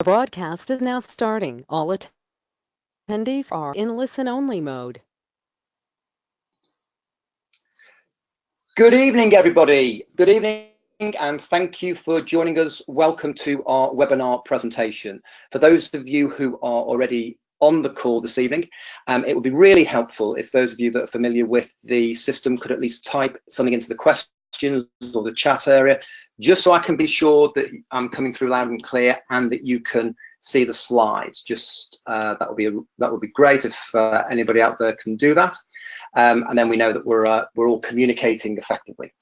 broadcast is now starting. All attendees are in listen-only mode. Good evening, everybody. Good evening, and thank you for joining us. Welcome to our webinar presentation. For those of you who are already on the call this evening, it would be really helpful if those of you that are familiar with the system could at least type something into the questions or the chat area, just so I can be sure that I'm coming through loud and clear and that you can see the slides. Just that would be great if anybody out there can do that. And then we know that we're all communicating effectively.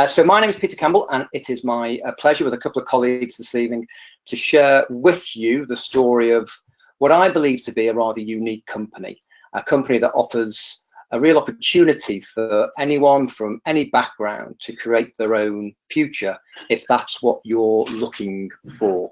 So my name is Peter Campbell, and it is my pleasure with a couple of colleagues this evening to share with you the story of what I believe to be a rather unique company, a company that offers a real opportunity for anyone from any background to create their own future, if that's what you're looking for.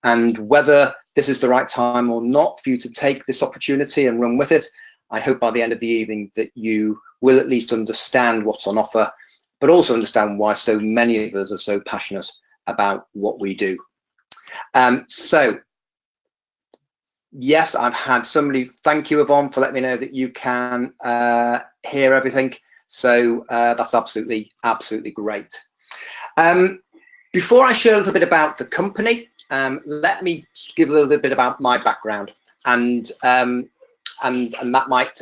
And whether this is the right time or not for you to take this opportunity and run with it, I hope by the end of the evening that you will at least understand what's on offer, but also understand why so many of us are so passionate about what we do. So, yes, I've had somebody, thank you, Yvonne, for letting me know that you can hear everything. So that's absolutely great. Before I share a little bit about the company, let me give a little bit about my background, and that might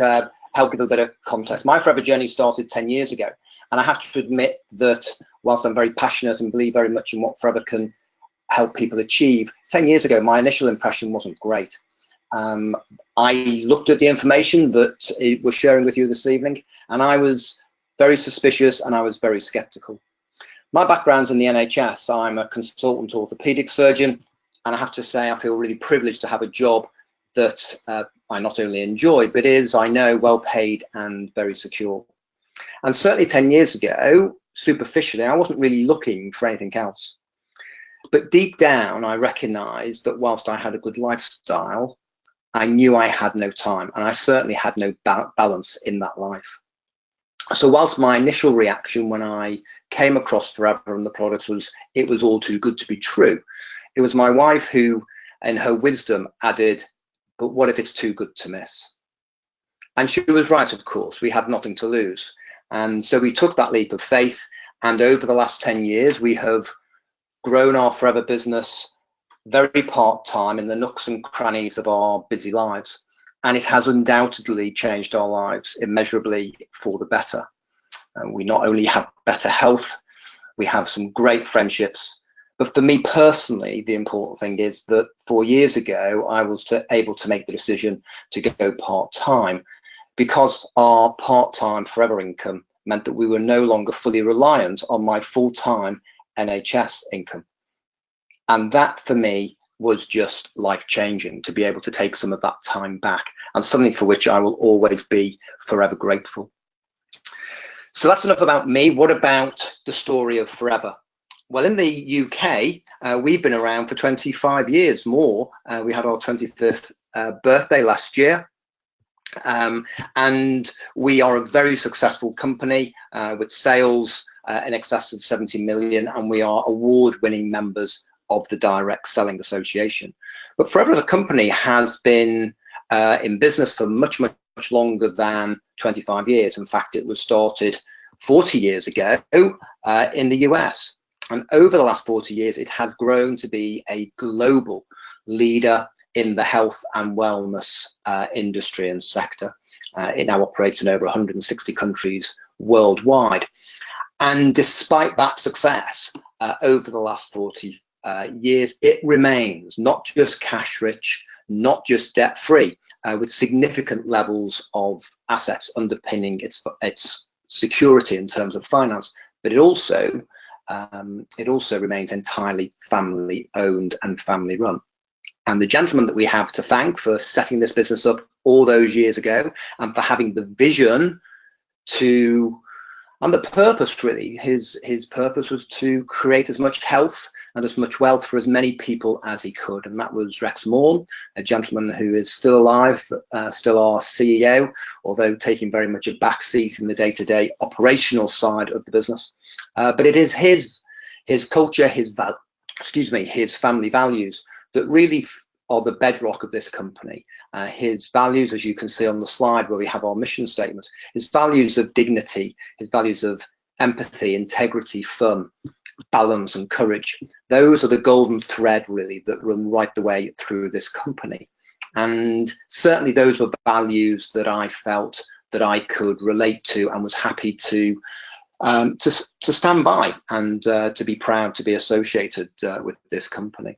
help give a bit of context. My Forever journey started 10 years ago, and I have to admit that whilst I'm very passionate and believe very much in what Forever can help people achieve, 10 years ago my initial impression wasn't great. I looked at the information that we're sharing with you this evening, and I was very suspicious and I was very skeptical. My background's in the NHS. I'm a consultant orthopedic surgeon, and I have to say I feel really privileged to have a job that I not only enjoy, but is, I know, well paid and very secure. And certainly 10 years ago, superficially, I wasn't really looking for anything else. But deep down, I recognized that whilst I had a good lifestyle, I knew I had no time, and I certainly had no balance in that life. So whilst my initial reaction when I came across Forever and the products was, it was all too good to be true, it was my wife who, in her wisdom, added, but what if it's too good to miss? And she was right, of course. We had nothing to lose. And so we took that leap of faith, and over the last 10 years, we have grown our Forever business very part-time in the nooks and crannies of our busy lives. And it has undoubtedly changed our lives immeasurably for the better. We not only have better health, we have some great friendships. But for me personally, the important thing is that 4 years ago, I was able to make the decision to go part-time, because our part-time Forever income meant that we were no longer fully reliant on my full-time NHS income. And that for me was just life-changing, to be able to take some of that time back, and something for which I will always be forever grateful. So that's enough about me. What about the story of Forever? Well, in the UK, we've been around for 25 years more. We had our 25th birthday last year. And we are a very successful company with sales in excess of 70 million, and we are award-winning members of the Direct Selling Association. But Forever as a company has been in business for much longer than 25 years. In fact, it was started 40 years ago in the US. And over the last 40 years, it has grown to be a global leader in the health and wellness industry and sector. It now operates in over 160 countries worldwide. And despite that success, over the last 40 years, it remains not just cash rich, not just debt free, with significant levels of assets underpinning its security in terms of finance, but it also remains entirely family owned and family run. And the gentleman that we have to thank for setting this business up all those years ago, and for having the vision to, and the purpose really, his purpose was to create as much health and as much wealth for as many people as he could. And that was Rex Maughan, a gentleman who is still alive, still our CEO, although taking very much a backseat in the day-to-day operational side of the business. But it is his culture, his family values that really are the bedrock of this company. His values, as you can see on the slide where we have our mission statement, his values of dignity, his values of empathy, integrity, fun, balance and courage. Those are the golden thread really that run right the way through this company. And certainly those were values that I felt that I could relate to and was happy to stand by and to be proud to be associated with this company.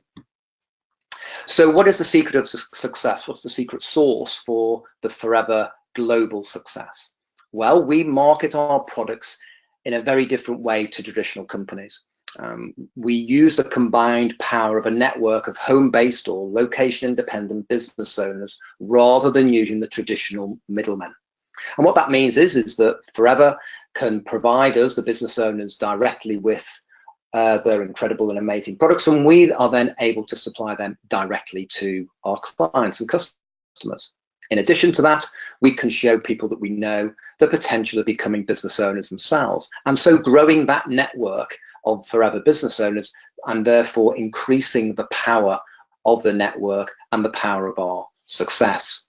So what is the secret of success? What's the secret sauce for the Forever global success? Well, we market our products in a very different way to traditional companies. We use the combined power of a network of home-based or location-independent business owners rather than using the traditional middlemen. And what that means is that Forever can provide us, the business owners, directly with their incredible and amazing products, and we are then able to supply them directly to our clients and customers. In addition to that, we can show people that we know the potential of becoming business owners themselves, and so growing that network of Forever business owners and therefore increasing the power of the network and the power of our success.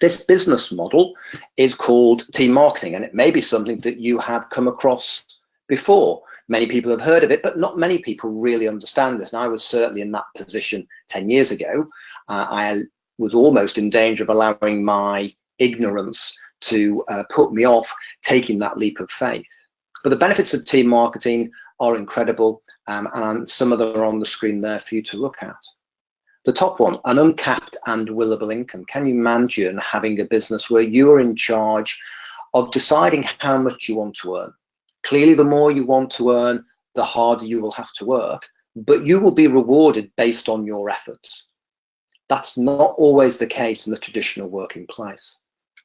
This business model is called team marketing, and it may be something that you have come across before. Many people have heard of it, but not many people really understand this. And I was certainly in that position 10 years ago. I was almost in danger of allowing my ignorance to put me off taking that leap of faith. But the benefits of team marketing are incredible, and some of them are on the screen there for you to look at. The top one, an uncapped and willable income. Can you imagine having a business where you are in charge of deciding how much you want to earn? Clearly, the more you want to earn, the harder you will have to work, but you will be rewarded based on your efforts. That's not always the case in the traditional working place.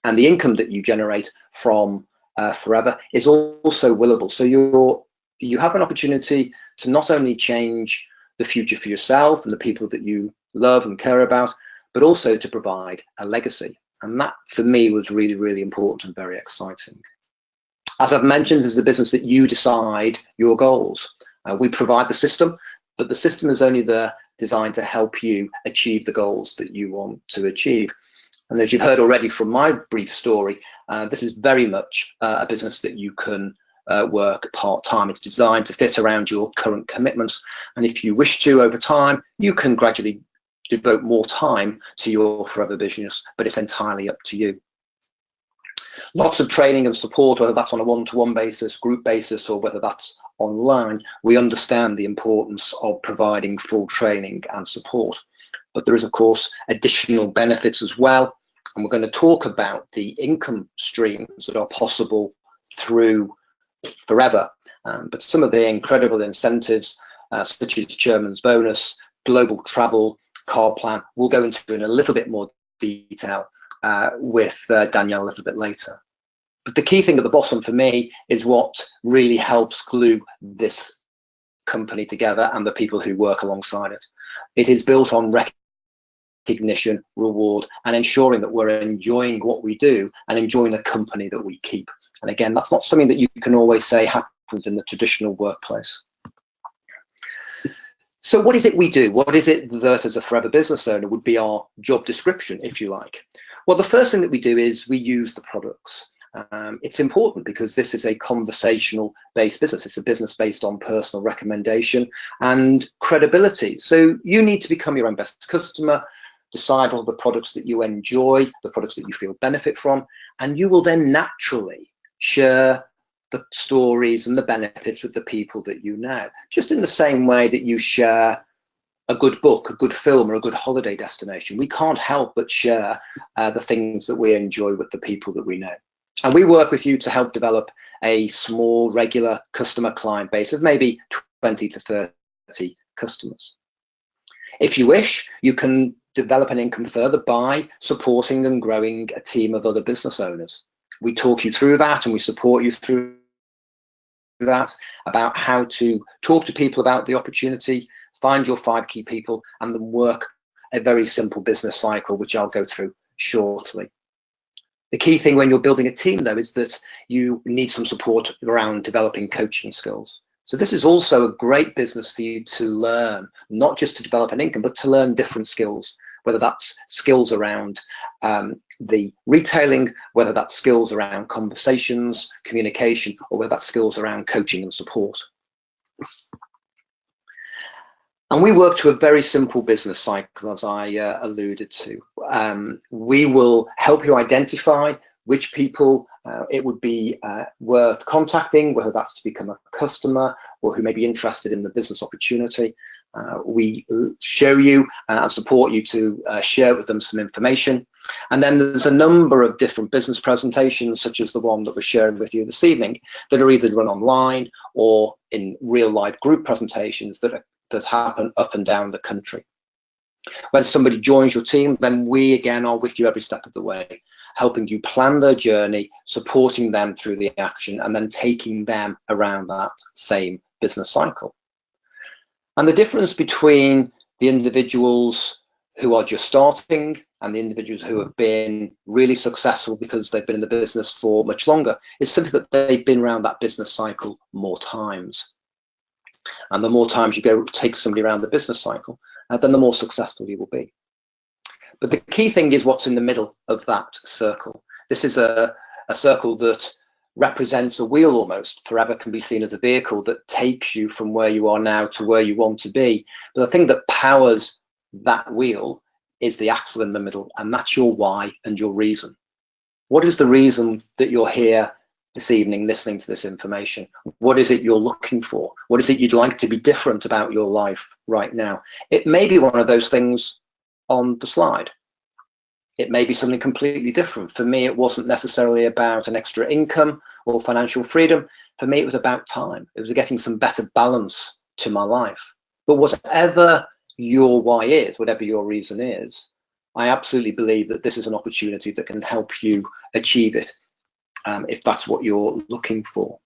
And the income that you generate from Forever is also willable. So you have an opportunity to not only change the future for yourself and the people that you love and care about, but also to provide a legacy. And that for me was really, really important and very exciting. As I've mentioned, this is a business that you decide your goals. We provide the system, but the system is only there designed to help you achieve the goals that you want to achieve. And as you've heard already from my brief story, this is very much a business that you can work part-time. It's designed to fit around your current commitments. And if you wish to, over time, you can gradually devote more time to your Forever business, but it's entirely up to you. Lots of training and support, whether that's on a one-to-one basis, group basis, or whether that's online. We understand the importance of providing full training and support. But there is, of course, additional benefits as well. And we're going to talk about the income streams that are possible through Forever. But some of the incredible incentives, such as Chairman's Bonus, global travel, car plan, we'll go into in a little bit more detail with Danielle a little bit later. But the key thing at the bottom for me is what really helps glue this company together and the people who work alongside it. It is built on recognition, reward, and ensuring that we're enjoying what we do and enjoying the company that we keep. And again, that's not something that you can always say happens in the traditional workplace. So what is it we do? What is it that as a Forever business owner would be our job description, if you like? Well, the first thing that we do is we use the products. It's important because this is a conversational based business. It's a business based on personal recommendation and credibility. So you need to become your own best customer, decide on the products that you enjoy, the products that you feel benefit from, and you will then naturally share the stories and the benefits with the people that you know, just in the same way that you share a good book, a good film, or a good holiday destination. We can't help but share the things that we enjoy with the people that we know. And we work with you to help develop a small, regular customer client base of maybe 20 to 30 customers. If you wish, you can develop an income further by supporting and growing a team of other business owners. We talk you through that and we support you through that, about how to talk to people about the opportunity, find your 5 key people, and then work a very simple business cycle, which I'll go through shortly. The key thing when you're building a team, though, is that you need some support around developing coaching skills. So this is also a great business for you to learn, not just to develop an income, but to learn different skills, whether that's skills around the retailing, whether that's skills around conversations, communication, or whether that's skills around coaching and support. And we work to a very simple business cycle, as I alluded to. We will help you identify which people it would be worth contacting, whether that's to become a customer or who may be interested in the business opportunity. We show you and support you to share with them some information. And then there's a number of different business presentations, such as the one that we're sharing with you this evening, that are either run online or in real life group presentations that happen up and down the country. When somebody joins your team, then we again are with you every step of the way, helping you plan their journey, supporting them through the action, and then taking them around that same business cycle. And the difference between the individuals who are just starting and the individuals who have been really successful because they've been in the business for much longer is simply that they've been around that business cycle more times. And the more times you go take somebody around the business cycle, then the more successful you will be. But the key thing is what's in the middle of that circle. This is a circle that represents a wheel almost. Forever can be seen as a vehicle that takes you from where you are now to where you want to be. But the thing that powers that wheel is the axle in the middle, and that's your why and your reason. What is the reason that you're here this evening listening to this information? What is it you're looking for? What is it you'd like to be different about your life right now? It may be one of those things on the slide. It may be something completely different. For me, it wasn't necessarily about an extra income or financial freedom. For me, it was about time. It was getting some better balance to my life. But whatever your why is, whatever your reason is, I absolutely believe that this is an opportunity that can help you achieve it, if that's what you're looking for.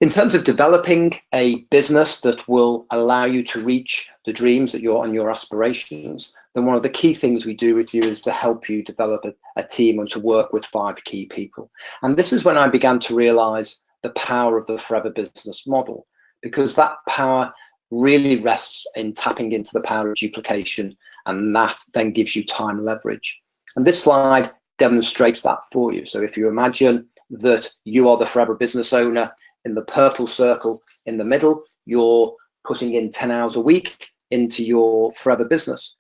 In terms of developing a business that will allow you to reach the dreams that you're on, your aspirations, then one of the key things we do with you is to help you develop a team and to work with 5 key people. And this is when I began to realize the power of the Forever Business model, because that power really rests in tapping into the power of duplication, and that then gives you time leverage. And this slide demonstrates that for you. So if you imagine that you are the Forever Business owner, in the purple circle in the middle, you're putting in 10 hours a week into your Forever Business.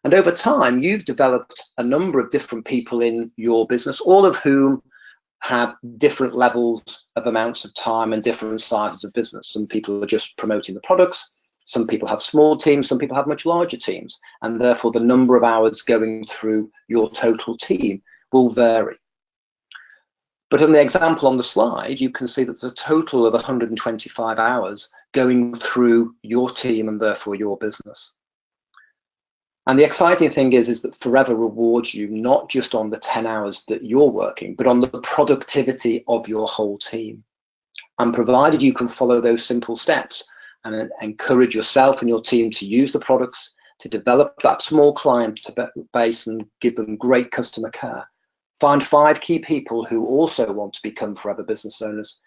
And over time, you've developed a number of different people in your business, all of whom have different levels of amounts of time and different sizes of business. Some people are just promoting the products. Some people have small teams. Some people have much larger teams. And therefore, the number of hours going through your total team will vary. But in the example on the slide, you can see that there's a total of 125 hours going through your team and therefore your business. And the exciting thing is that Forever rewards you not just on the 10 hours that you're working, but on the productivity of your whole team. And provided you can follow those simple steps and encourage yourself and your team to use the products, to develop that small client base and give them great customer care, find 5 key people who also want to become Forever Business owners,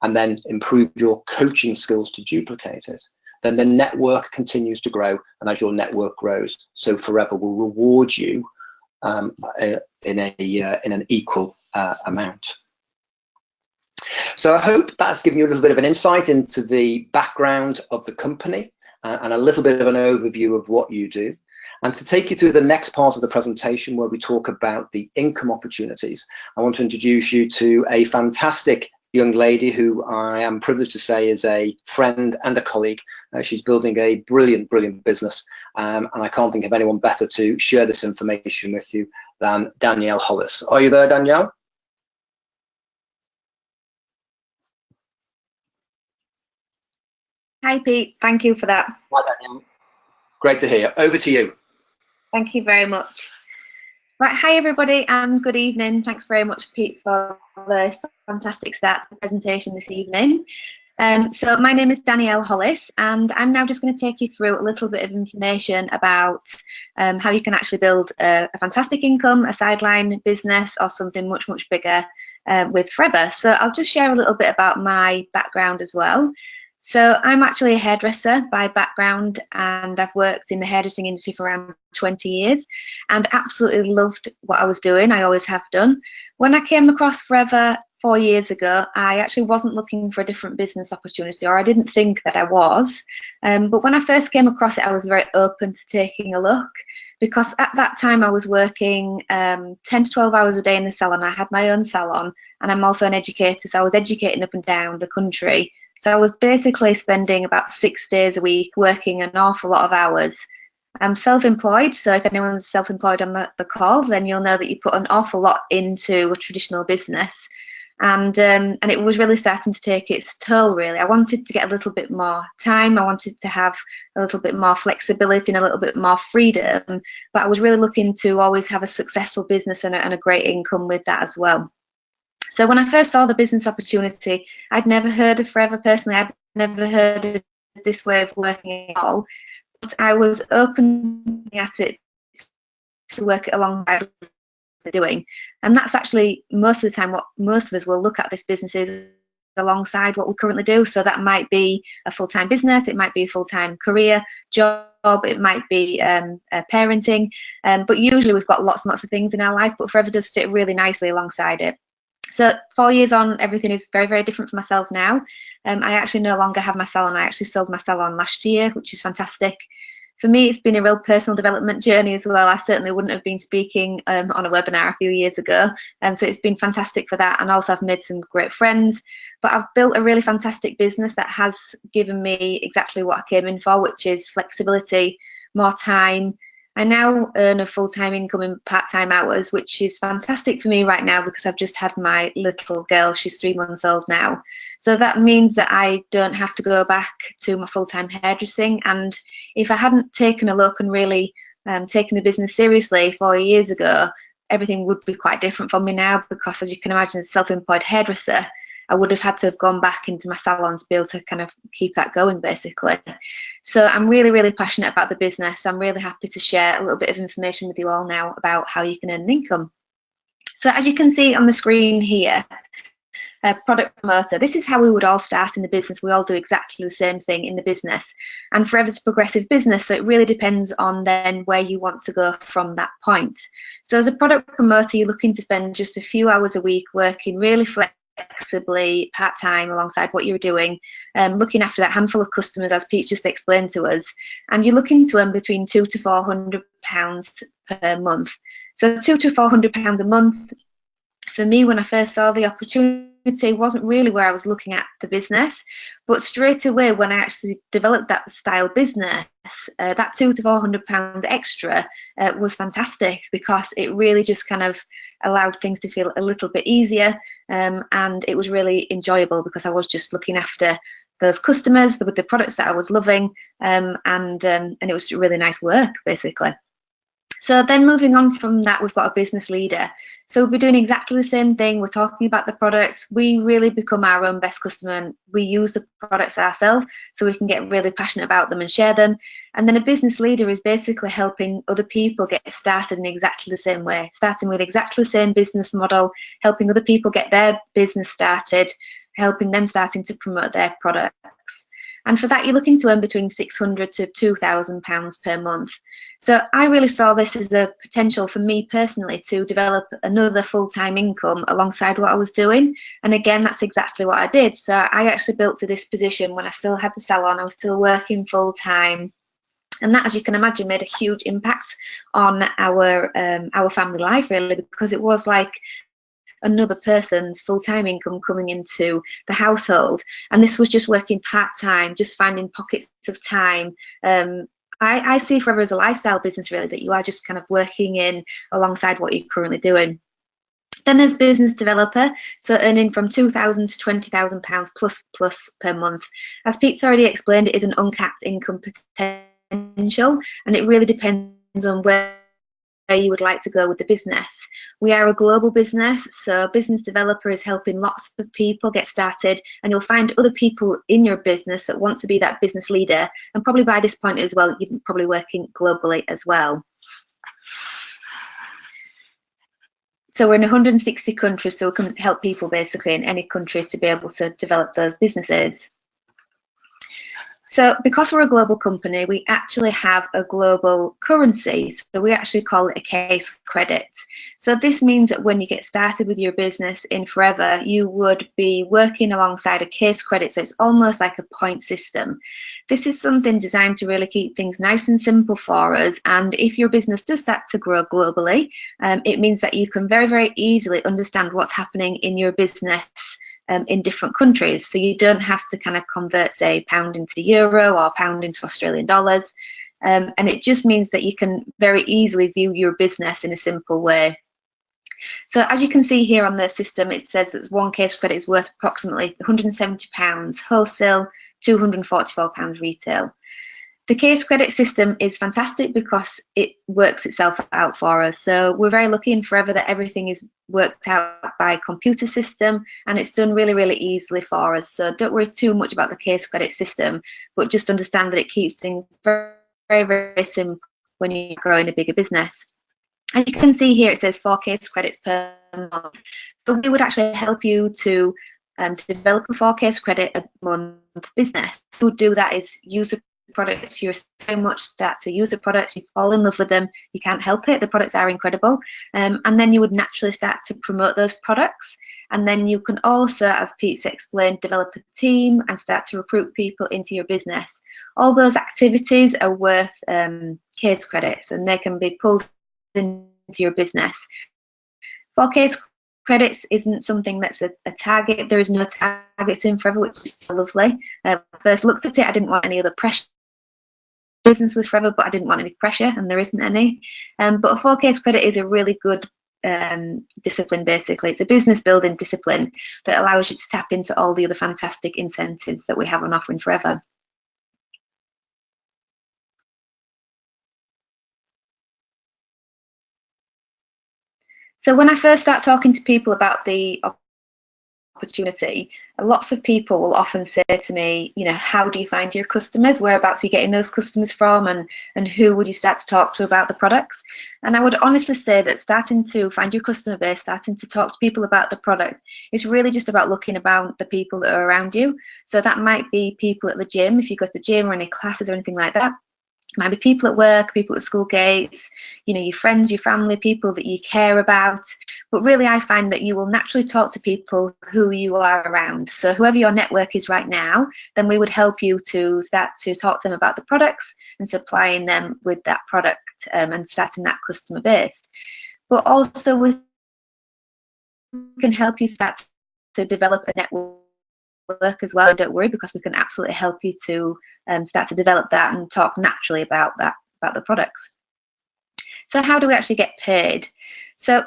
and then improve your coaching skills to duplicate it, then the network continues to grow. And as your network grows, so Forever will reward you in an equal amount. So I hope that's given you a little bit of an insight into the background of the company and a little bit of an overview of what you do. And to take you through the next part of the presentation where we talk about the income opportunities, I want to introduce you to a fantastic young lady who I am privileged to say is a friend and a colleague. She's building a brilliant, brilliant business. And I can't think of anyone better to share this information with you than Danielle Hollis. Are you there, Danielle? Hi, Pete. Thank you for that. Hi, Danielle. Great to hear. Over to you. Thank you very much. Right, hi everybody and good evening. Thanks very much, Pete, for the fantastic start to the presentation this evening. So my name is Danielle Hollis, and I'm now just going to take you through a little bit of information about how you can actually build a fantastic income, a sideline business, or something much, much bigger with Forever. So I'll just share a little bit about my background as well. So I'm actually a hairdresser by background, and I've worked in the hairdressing industry for around 20 years and absolutely loved what I was doing. I always have done. When I came across Forever 4 years ago, I actually wasn't looking for a different business opportunity, or I didn't think that I was. But when I first came across it, I was very open to taking a look, because at that time I was working 10 to 12 hours a day in the salon. I had my own salon, and I'm also an educator, so I was educating up and down the country. So I was basically spending about 6 days a week working an awful lot of hours. I'm self-employed, so if anyone's self-employed on the call, then you'll know that you put an awful lot into a traditional business. And it was really starting to take its toll, really. I wanted to get a little bit more time. I wanted to have a little bit more flexibility and a little bit more freedom, but I was really looking to always have a successful business and a great income with that as well. So when I first saw the business opportunity, I'd never heard of Forever personally. I'd never heard of this way of working at all, but I was open at it to work it alongside doing. And that's actually most of the time what most of us will look at this business is alongside what we currently do. So that might be a full-time business, it might be a full-time career job, it might be parenting, but usually we've got lots and lots of things in our life, but Forever does fit really nicely alongside it. So 4 years on, everything is very, very different for myself now. I actually no longer have my salon. I actually sold my salon last year, which is fantastic. For me, it's been a real personal development journey as well. I certainly wouldn't have been speaking on a webinar a few years ago. So it's been fantastic for that. And also I've made some great friends, but I've built a really fantastic business that has given me exactly what I came in for, which is flexibility, more time. I now earn a full-time income in part-time hours, which is fantastic for me right now because I've just had my little girl. She's 3 months old now. So that means that I don't have to go back to my full-time hairdressing. And if I hadn't taken a look and really taken the business seriously 4 years ago, everything would be quite different for me now, because as you can imagine, as a self-employed hairdresser, I would have had to have gone back into my salon to be able to kind of keep that going, basically. So I'm really, really passionate about the business. I'm really happy to share a little bit of information with you all now about how you can earn an income. So as you can see on the screen here, product promoter. This is how we would all start in the business. We all do exactly the same thing in the business. And Forever's a progressive business, so it really depends on then where you want to go from that point. So as a product promoter, you're looking to spend just a few hours a week working really flexibly, part-time, alongside what you're doing, looking after that handful of customers, as Pete's just explained to us, and you're looking to earn between £200 to £400 per month. So £200 to £400 a month, for me, when I first saw the opportunity, wasn't really where I was looking at the business, but straight away when I actually developed that style business, that £200 to £400 extra was fantastic, because it really just kind of allowed things to feel a little bit easier, and it was really enjoyable because I was just looking after those customers with the products that I was loving, and it was really nice work, basically. So then moving on from that, we've got a business leader. So we're doing exactly the same thing. We're talking about the products. We really become our own best customer, and we use the products ourselves so we can get really passionate about them and share them. And then a business leader is basically helping other people get started in exactly the same way, starting with exactly the same business model, helping other people get their business started, helping them starting to promote their products. And for that, you're looking to earn between £600 to £2,000 per month. So I really saw this as a potential for me personally to develop another full-time income alongside what I was doing. And again, that's exactly what I did. So I actually built to this position when I still had the salon, I was still working full-time. And that, as you can imagine, made a huge impact on our family life, really, because it was like another person's full-time income coming into the household, and this was just working part-time, just finding pockets of time. I see Forever as a lifestyle business, really, that you are just kind of working in alongside what you're currently doing. Then there's business developer, so earning from £2,000 to £20,000 plus per month. As Pete's already explained, it is an uncapped income potential, and it really depends on where you would like to go with the business. We are a global business, so business developer is helping lots of people get started, and you'll find other people in your business that want to be that business leader, and probably by this point as well, you're probably working globally as well. So we're in 160 countries, so we can help people basically in any country to be able to develop those businesses. So because we're a global company, we actually have a global currency. So we actually call it a case credit. So this means that when you get started with your business in Forever, you would be working alongside a case credit. So it's almost like a point system. This is something designed to really keep things nice and simple for us. And if your business does start to grow globally, it means that you can very, very easily understand what's happening in your business in different countries. So you don't have to kind of convert, say, pound into euro or pound into Australian dollars. And it just means that you can very easily view your business in a simple way. So as you can see here on the system, it says that one case credit is worth approximately £170 wholesale, £244 retail. The case credit system is fantastic because it works itself out for us. So we're very lucky in Forever that everything is worked out by a computer system, and it's done really, really easily for us. So don't worry too much about the case credit system, but just understand that it keeps things very, very, very simple when you're growing a bigger business. As you can see here, it says 4 case credits per month. So we would actually help you to develop a 4 case credit a month business. So to do that is use the products. You're so much start to use the products, you fall in love with them, you can't help it, the products are incredible, and then you would naturally start to promote those products. And then you can also, as Pete's explained, develop a team and start to recruit people into your business. All those activities are worth case credits, and they can be pulled into your business. For case credits isn't something that's a target. There is no targets in Forever, which is so lovely. First looked at it, I didn't want any other pressure business with Forever, but I didn't want any pressure, and there isn't any. But a 4 case credit is a really good discipline. Basically, it's a business building discipline that allows you to tap into all the other fantastic incentives that we have on offer in Forever. So when I first start talking to people about the opportunity, lots of people will often say to me, you know, how do you find your customers? Whereabouts are you getting those customers from? And who would you start to talk to about the products? And I would honestly say that starting to find your customer base, starting to talk to people about the product, is really just about looking about the people that are around you. So that might be people at the gym, if you go to the gym, or any classes or anything like that. Might be people at work, people at school gates, you know, your friends, your family, people that you care about. But really, I find that you will naturally talk to people who you are around. So whoever your network is right now, then we would help you to start to talk to them about the products and supplying them with that product and starting that customer base. But also we can help you start to develop a network as well. And don't worry, because we can absolutely help you to start to develop that and talk naturally about the products. So how do we actually get paid? So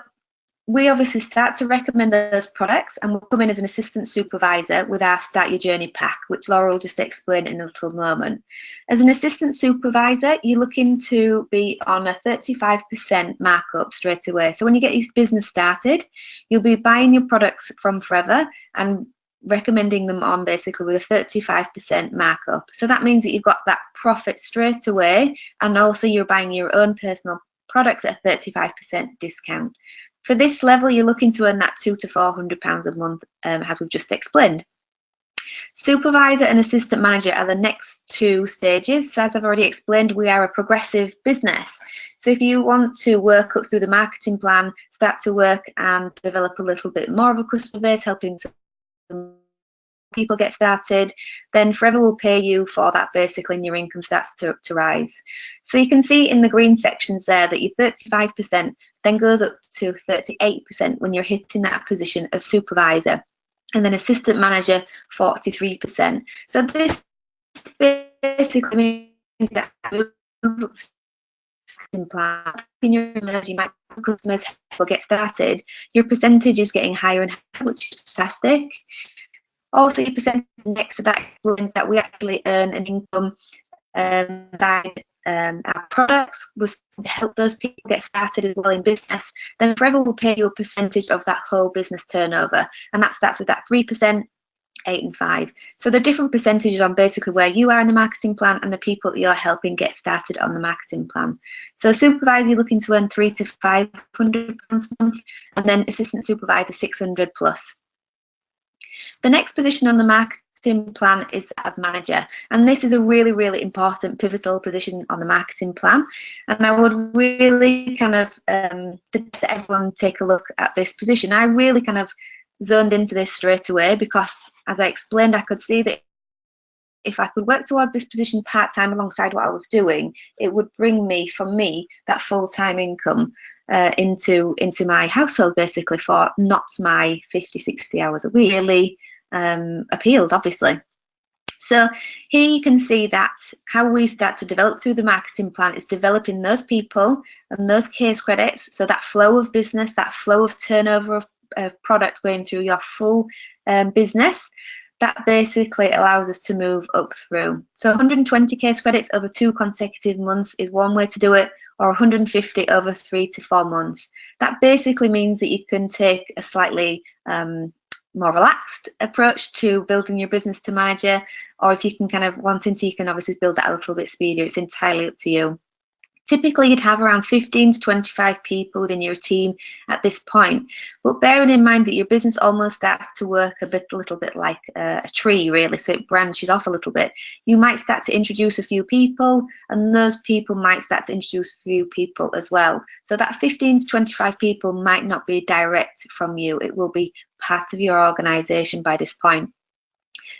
we obviously start to recommend those products, and we'll come in as an assistant supervisor with our Start Your Journey pack, which Laura will just explain in a little moment. As an assistant supervisor, you're looking to be on a 35% markup straight away. So when you get your business started, you'll be buying your products from Forever and recommending them on basically with a 35% markup. So that means that you've got that profit straight away, and also you're buying your own personal products at a 35% discount. For this level, you're looking to earn that £200 to £400 a month, as we've just explained. Supervisor and assistant manager are the next 2 stages. So as I've already explained, we are a progressive business. So if you want to work up through the marketing plan, start to work and develop a little bit more of a customer base, helping people get started, then Forever will pay you for that basically, and your income starts to rise. So you can see in the green sections there that your 35% then goes up to 38% when you're hitting that position of supervisor, and then assistant manager 43%. So this basically means that in your emerging micro customers will get started, your percentage is getting higher and higher, which is fantastic. Also, your percentage next to that means that we actually earn an income by our products was to help those people get started as well in business, then Forever will pay you a percentage of that whole business turnover. And that starts with that 3%, 8 and 5. So the different percentages on basically where you are in the marketing plan and the people that you're helping get started on the marketing plan. So supervisor, you're looking to earn £300 to £500 a month, and then assistant supervisor 600 plus. The next position on the marketing plan is that of manager, and this is a really, really important pivotal position on the marketing plan. And I would really kind of suggest that everyone take a look at this position. I really kind of zoned into this straight away because, as I explained, I could see that if I could work towards this position part-time alongside what I was doing, it would bring me, for me, that full-time income into my household, basically, for not my 50, 60 hours a week. Really appealed, obviously. So here you can see that how we start to develop through the marketing plan is developing those people and those case credits, so that flow of business, that flow of turnover of product going through your full business, that basically allows us to move up through. So 120 case credits over 2 consecutive months is one way to do it, or 150 over 3 to 4 months. That basically means that you can take a slightly more relaxed approach to building your business to manager, or if you can kind of wanting to, you can obviously build that a little bit speedier. It's entirely up to you. Typically, you'd have around 15 to 25 people within your team at this point. But bearing in mind that your business almost starts to work a little bit like a tree, really, so it branches off a little bit. You might start to introduce a few people, and those people might start to introduce a few people as well. So that 15 to 25 people might not be direct from you. It will be part of your organisation by this point.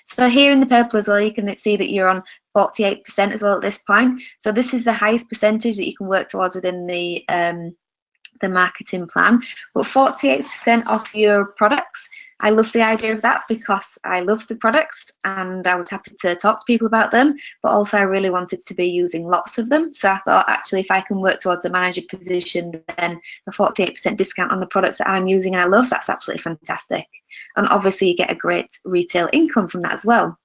So here in the purple as well, you can see that you're on 48% as well at this point. So this is the highest percentage that you can work towards within the marketing plan. But 48% of your products, I love the idea of that because I love the products and I was happy to talk to people about them, but also I really wanted to be using lots of them. So I thought, actually, if I can work towards a manager position, then a 48% discount on the products that I'm using and I love, that's absolutely fantastic. And obviously you get a great retail income from that as well.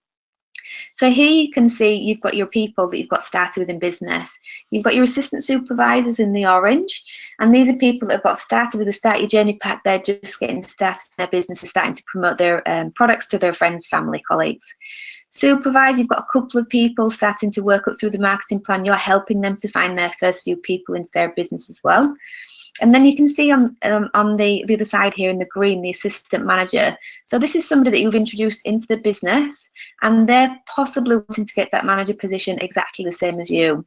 So here you can see you've got your people that you've got started within business. You've got your assistant supervisors in the orange, and these are people that have got started with the Start Your Journey pack. They're just getting started in their business and starting to promote their products to their friends, family, colleagues. Supervisor, you've got a couple of people starting to work up through the marketing plan. You're helping them to find their first few people into their business as well. And then you can see on the other side here in the green, the assistant manager. So this is somebody that you've introduced into the business, and they're possibly wanting to get that manager position exactly the same as you.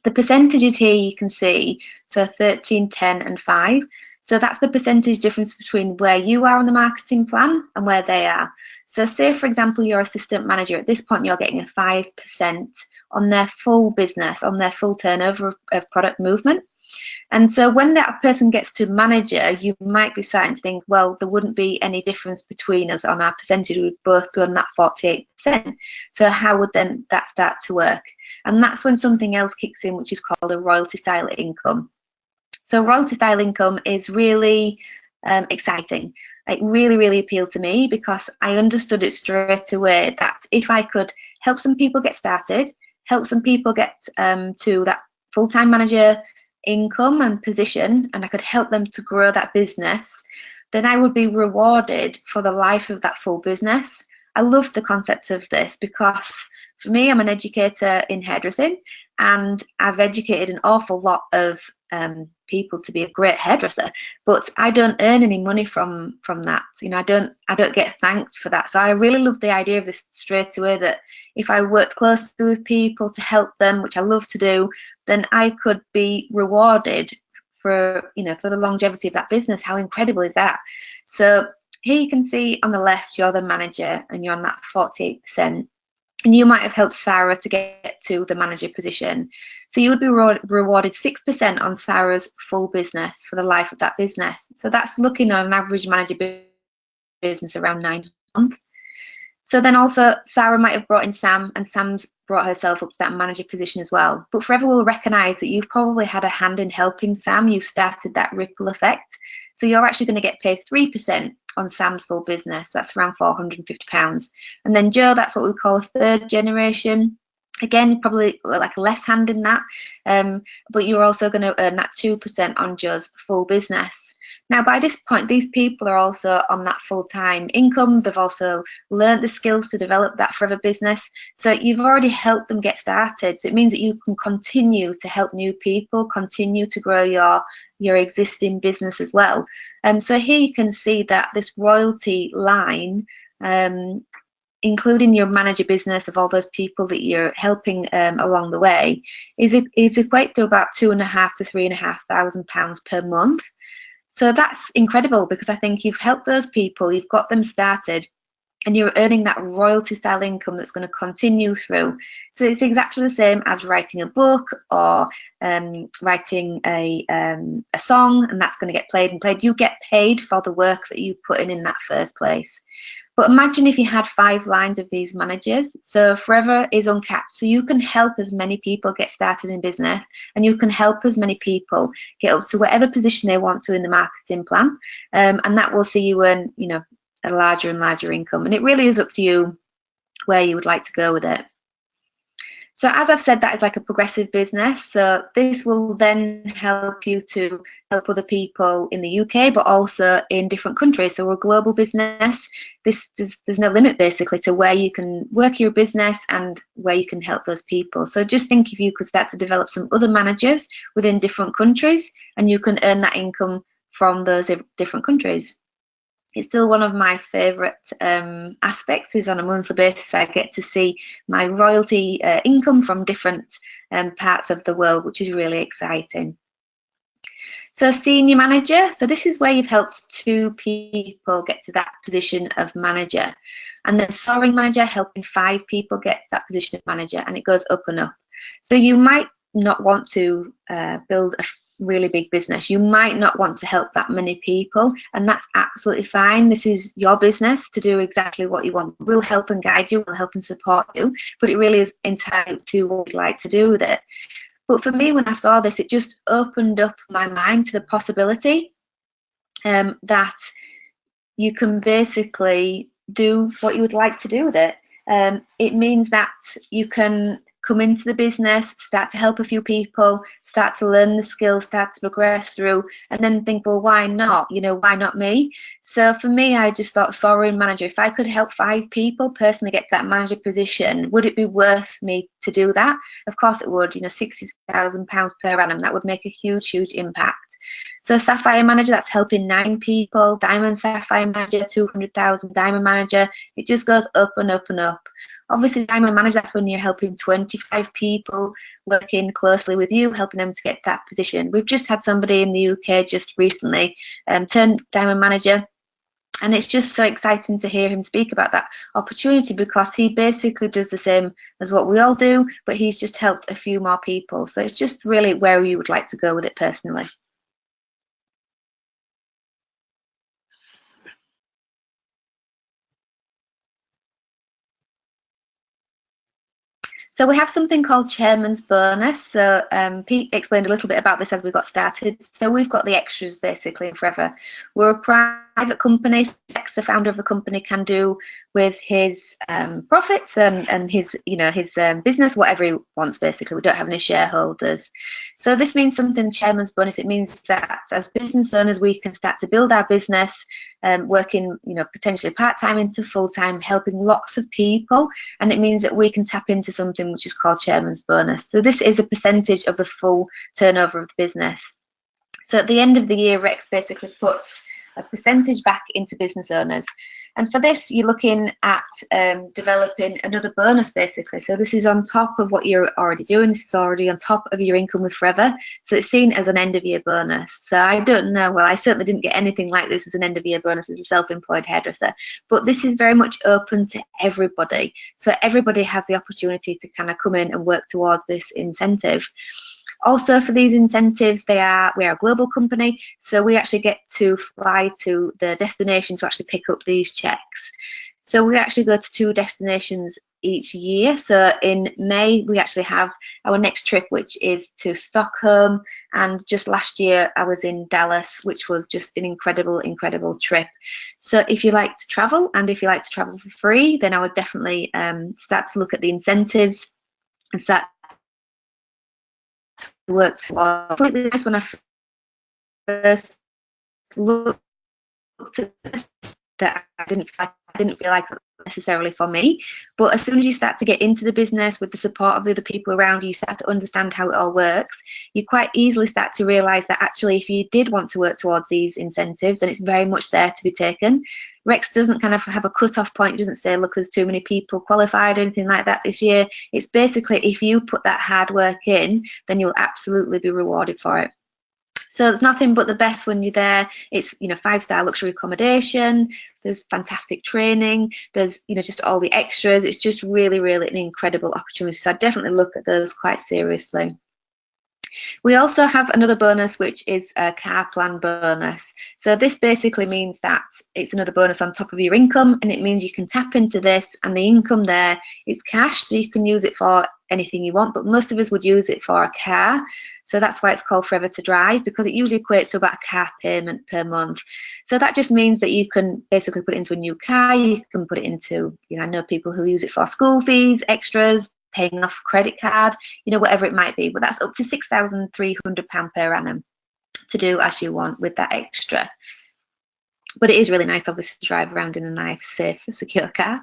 The percentages here you can see, so 13, 10 and 5. So that's the percentage difference between where you are on the marketing plan and where they are. So say, for example, your assistant manager, at this point you're getting a 5% on their full business, on their full turnover of product movement. And so when that person gets to manager, you might be starting to think, well, there wouldn't be any difference between us on our percentage. We'd both be on that 48%. So how would then that start to work? And that's when something else kicks in, which is called a royalty style income. So royalty style income is really exciting. It really, really appealed to me because I understood it straight away that if I could help some people get started, help some people get to that full-time manager income and position, and I could help them to grow that business, then I would be rewarded for the life of that full business. I love the concept of this because for me, I'm an educator in hairdressing, and I've educated an awful lot of people to be a great hairdresser, but I don't earn any money from that. You know, I don't get thanked for that. So I really love the idea of this straight away, that if I worked closely with people to help them, which I love to do, then I could be rewarded for, you know, for the longevity of that business. How incredible is that? So here you can see on the left, you're the manager and you're on that 48%. And you might have helped Sarah to get to the manager position. So you would be rewarded 6% on Sarah's full business for the life of that business. So that's looking on an average manager business around 9 months. So then also Sarah might have brought in Sam, and Sam's brought herself up to that manager position as well. But Forever will recognise that you've probably had a hand in helping Sam. You've started that ripple effect. So you're actually going to get paid 3% on Sam's full business. That's around £450. And then Joe, that's what we call a third generation Again, probably like a less hand in that, but you're also going to earn that 2% on Joe's full business. Now, by this point, these people are also on that full-time income. They've also learned the skills to develop that forever business. So you've already helped them get started. So it means that you can continue to help new people, continue to grow your existing business as well. So here you can see that this royalty line, including your manager business of all those people that you're helping along the way, is equates to about £2,500 to £3,500 per month. So that's incredible, because I think you've helped those people, you've got them started, and you're earning that royalty style income that's going to continue through. So it's exactly the same as writing a book or writing a song, and that's going to get played and played. You get paid for the work that you put in that first place. But imagine if you had 5 lines of these managers. So Forever is uncapped. So you can help as many people get started in business, and you can help as many people get up to whatever position they want to in the marketing plan. And that will see you earn, you know, a larger and larger income. And it really is up to you where you would like to go with it. So as I've said, that is like a progressive business. So this will then help you to help other people in the UK, but also in different countries. So we're a global business. There's no limit basically to where you can work your business and where you can help those people. So just think if you could start to develop some other managers within different countries, and you can earn that income from those different countries. It's still one of my favourite aspects, is on a monthly basis I get to see my royalty income from different parts of the world, which is really exciting. So senior manager, so this is where you've helped 2 people get to that position of manager. And then soaring manager, helping 5 people get to that position of manager, and it goes up and up. So you might not want to build a really big business. You might not want to help that many people, and that's absolutely fine. This is your business to do exactly what you want. We'll help and guide you, we'll help and support you, but it really is entirely to what you'd like to do with it. But for me, when I saw this, it just opened up my mind to the possibility that you can basically do what you would like to do with it. It means that you can come into the business, start to help a few people, start to learn the skills, start to progress through, and then think, well, why not? You know, why not me? So for me, I just thought, soaring manager, if I could help 5 people personally get to that manager position, would it be worth me to do that? Of course it would. You know, £60,000 per annum, that would make a huge, huge impact. So Sapphire manager, that's helping 9 people. Diamond Sapphire manager, 200,000. Diamond manager, it just goes up and up and up. Obviously, diamond manager, that's when you're helping 25 people, working closely with you, helping them to get to that position. We've just had somebody in the UK just recently turn diamond manager, and it's just so exciting to hear him speak about that opportunity, because he basically does the same as what we all do, but he's just helped a few more people. So it's just really where you would like to go with it personally. So we have something called Chairman's Bonus. So Pete explained a little bit about this as we got started. So we've got the extras basically in Forever. We're a private company. The founder of the company can do with his profits and his, you know, his business whatever he wants basically. We don't have any shareholders. So this means something, Chairman's Bonus. It means that as business owners we can start to build our business, working, you know, potentially part-time into full-time, helping lots of people, and it means that we can tap into something which is called Chairman's Bonus. So this is a percentage of the full turnover of the business. So at the end of the year, Rex basically puts a percentage back into business owners. And for this, you're looking at developing another bonus basically. So this is on top of what you're already doing. This is already on top of your income with Forever. So it's seen as an end of year bonus. So I don't know, well, I certainly didn't get anything like this as an end of year bonus as a self-employed hairdresser, but this is very much open to everybody. So everybody has the opportunity to kind of come in and work towards this incentive. Also for these incentives, we are a global company, so we actually get to fly to the destination to actually pick up these checks. So we actually go to 2 destinations each year. So in May, we actually have our next trip, which is to Stockholm. And just last year, I was in Dallas, which was just an incredible, incredible trip. So if you like to travel, and if you like to travel for free, then I would definitely start to look at the incentives. and start to work towards. Completely nice when I first looked at this, that I didn't feel like necessarily for me. But as soon as you start to get into the business with the support of the other people around you, you start to understand how it all works, you quite easily start to realize that actually if you did want to work towards these incentives, then it's very much there to be taken. Rex doesn't kind of have a cut-off point. It doesn't say, look, there's too many people qualified or anything like that this year. It's basically, if you put that hard work in, then you'll absolutely be rewarded for it. So it's nothing but the best when you're there. It's, you know, 5-star luxury accommodation. There's fantastic training. There's, you know, just all the extras. It's just really, really an incredible opportunity. So I definitely look at those quite seriously. We also have another bonus, which is a car plan bonus. So this basically means that it's another bonus on top of your income, and it means you can tap into this, and the income there is cash, so you can use it for anything you want, but most of us would use it for a car. So that's why it's called Forever to Drive, because it usually equates to about a car payment per month. So that just means that you can basically put it into a new car, you can put it into, you know, I know people who use it for school fees, extras, paying off credit card, you know, whatever it might be. But that's up to £6,300 per annum to do as you want with that extra. But it is really nice, obviously, to drive around in a nice, safe, secure car.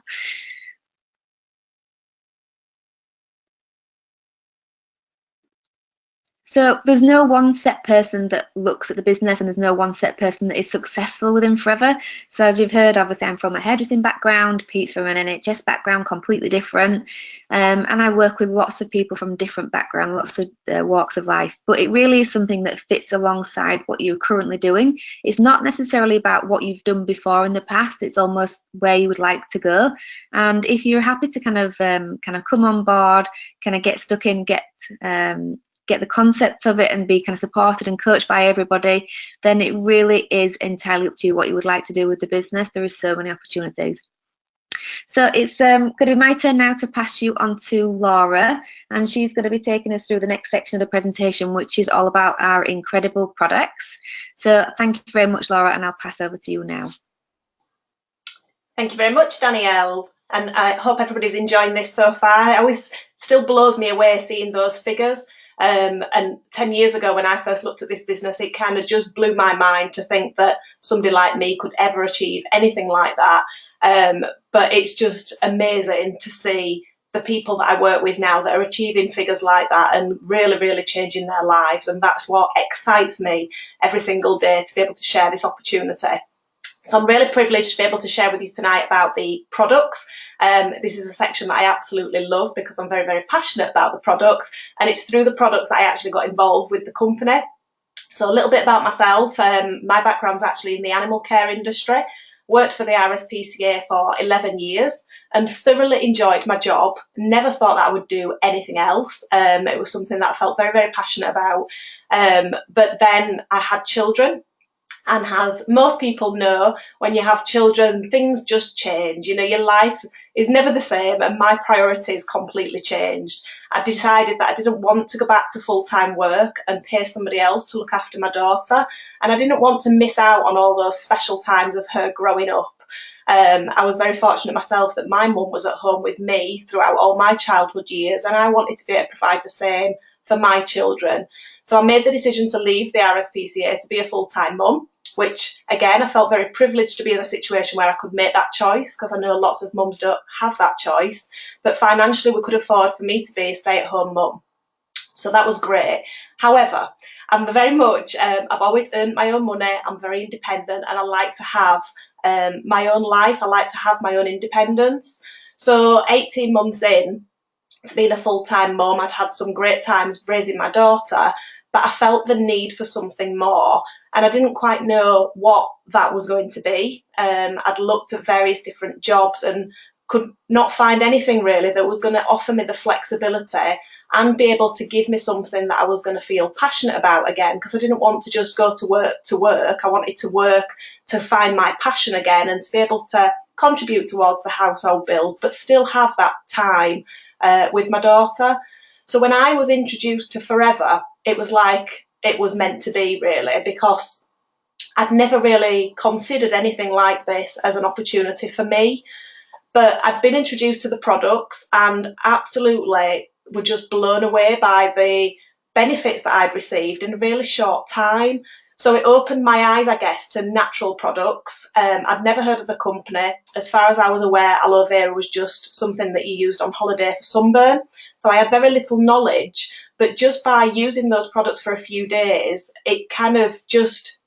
So there's no one set person that looks at the business, and there's no one set person that is successful within Forever. So as you've heard, obviously I'm from a hairdressing background, Pete's from an NHS background, completely different. And I work with lots of people from different backgrounds, lots of walks of life. But it really is something that fits alongside what you're currently doing. It's not necessarily about what you've done before in the past. It's almost where you would like to go. And if you're happy to kind of come on board, kind of get stuck in, get the concept of it and be kind of supported and coached by everybody, then it really is entirely up to you what you would like to do with the business. There are so many opportunities. So it's going to be my turn now to pass you on to Laura, and she's going to be taking us through the next section of the presentation, which is all about our incredible products. So thank you very much, Laura, and I'll pass over to you now. Thank you very much, Danielle. And I hope everybody's enjoying this so far. It always still blows me away seeing those figures. And 10 years ago, when I first looked at this business, it kind of just blew my mind to think that somebody like me could ever achieve anything like that. But it's just amazing to see the people that I work with now that are achieving figures like that and really, really changing their lives. And that's what excites me every single day, to be able to share this opportunity. So I'm really privileged to be able to share with you tonight about the products. This is a section that I absolutely love because I'm very, very passionate about the products, and it's through the products that I actually got involved with the company. So a little bit about myself. My background's actually in the animal care industry. Worked for the RSPCA for 11 years and thoroughly enjoyed my job. Never thought that I would do anything else. It was something that I felt very, very passionate about. But then I had children. And as most people know, when you have children, things just change. You know, your life is never the same, and my priorities completely changed. I decided that I didn't want to go back to full-time work and pay somebody else to look after my daughter, and I didn't want to miss out on all those special times of her growing up. I was very fortunate myself that my mum was at home with me throughout all my childhood years, and I wanted to be able to provide the same for my children. So I made the decision to leave the RSPCA to be a full-time mum, which again, I felt very privileged to be in a situation where I could make that choice, because I know lots of mums don't have that choice, but financially we could afford for me to be a stay-at-home mum. So that was great. However, I'm very much, I've always earned my own money, I'm very independent, and I like to have my own life, I like to have my own independence. So 18 months in to being a full-time mum, I'd had some great times raising my daughter, but I felt the need for something more, and I didn't quite know what that was going to be. I'd looked at various different jobs and could not find anything really that was going to offer me the flexibility and be able to give me something that I was going to feel passionate about again, because I didn't want to just go to work. I wanted to work to find my passion again and to be able to contribute towards the household bills, but still have that time with my daughter. So when I was introduced to Forever, it was like it was meant to be, really, because I'd never really considered anything like this as an opportunity for me. But I'd been introduced to the products, and absolutely were just blown away by the benefits that I'd received in a really short time. So it opened my eyes, I guess, to natural products. I'd never heard of the company. As far as I was aware, aloe vera was just something that you used on holiday for sunburn. So I had very little knowledge, but just by using those products for a few days, it kind of just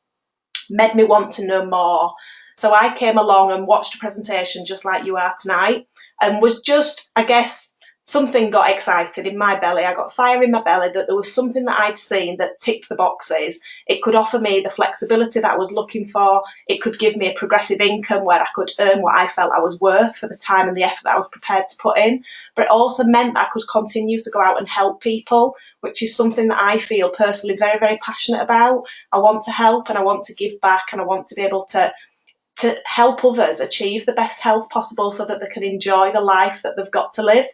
made me want to know more. So I came along and watched a presentation just like you are tonight, and was just, I guess, something got excited in my belly. I got fire in my belly that there was something that I'd seen that ticked the boxes. It could offer me the flexibility that I was looking for. It could give me a progressive income where I could earn what I felt I was worth for the time and the effort that I was prepared to put in. But it also meant that I could continue to go out and help people, which is something that I feel personally very, very passionate about. I want to help and I want to give back, and I want to be able to help others achieve the best health possible so that they can enjoy the life that they've got to live.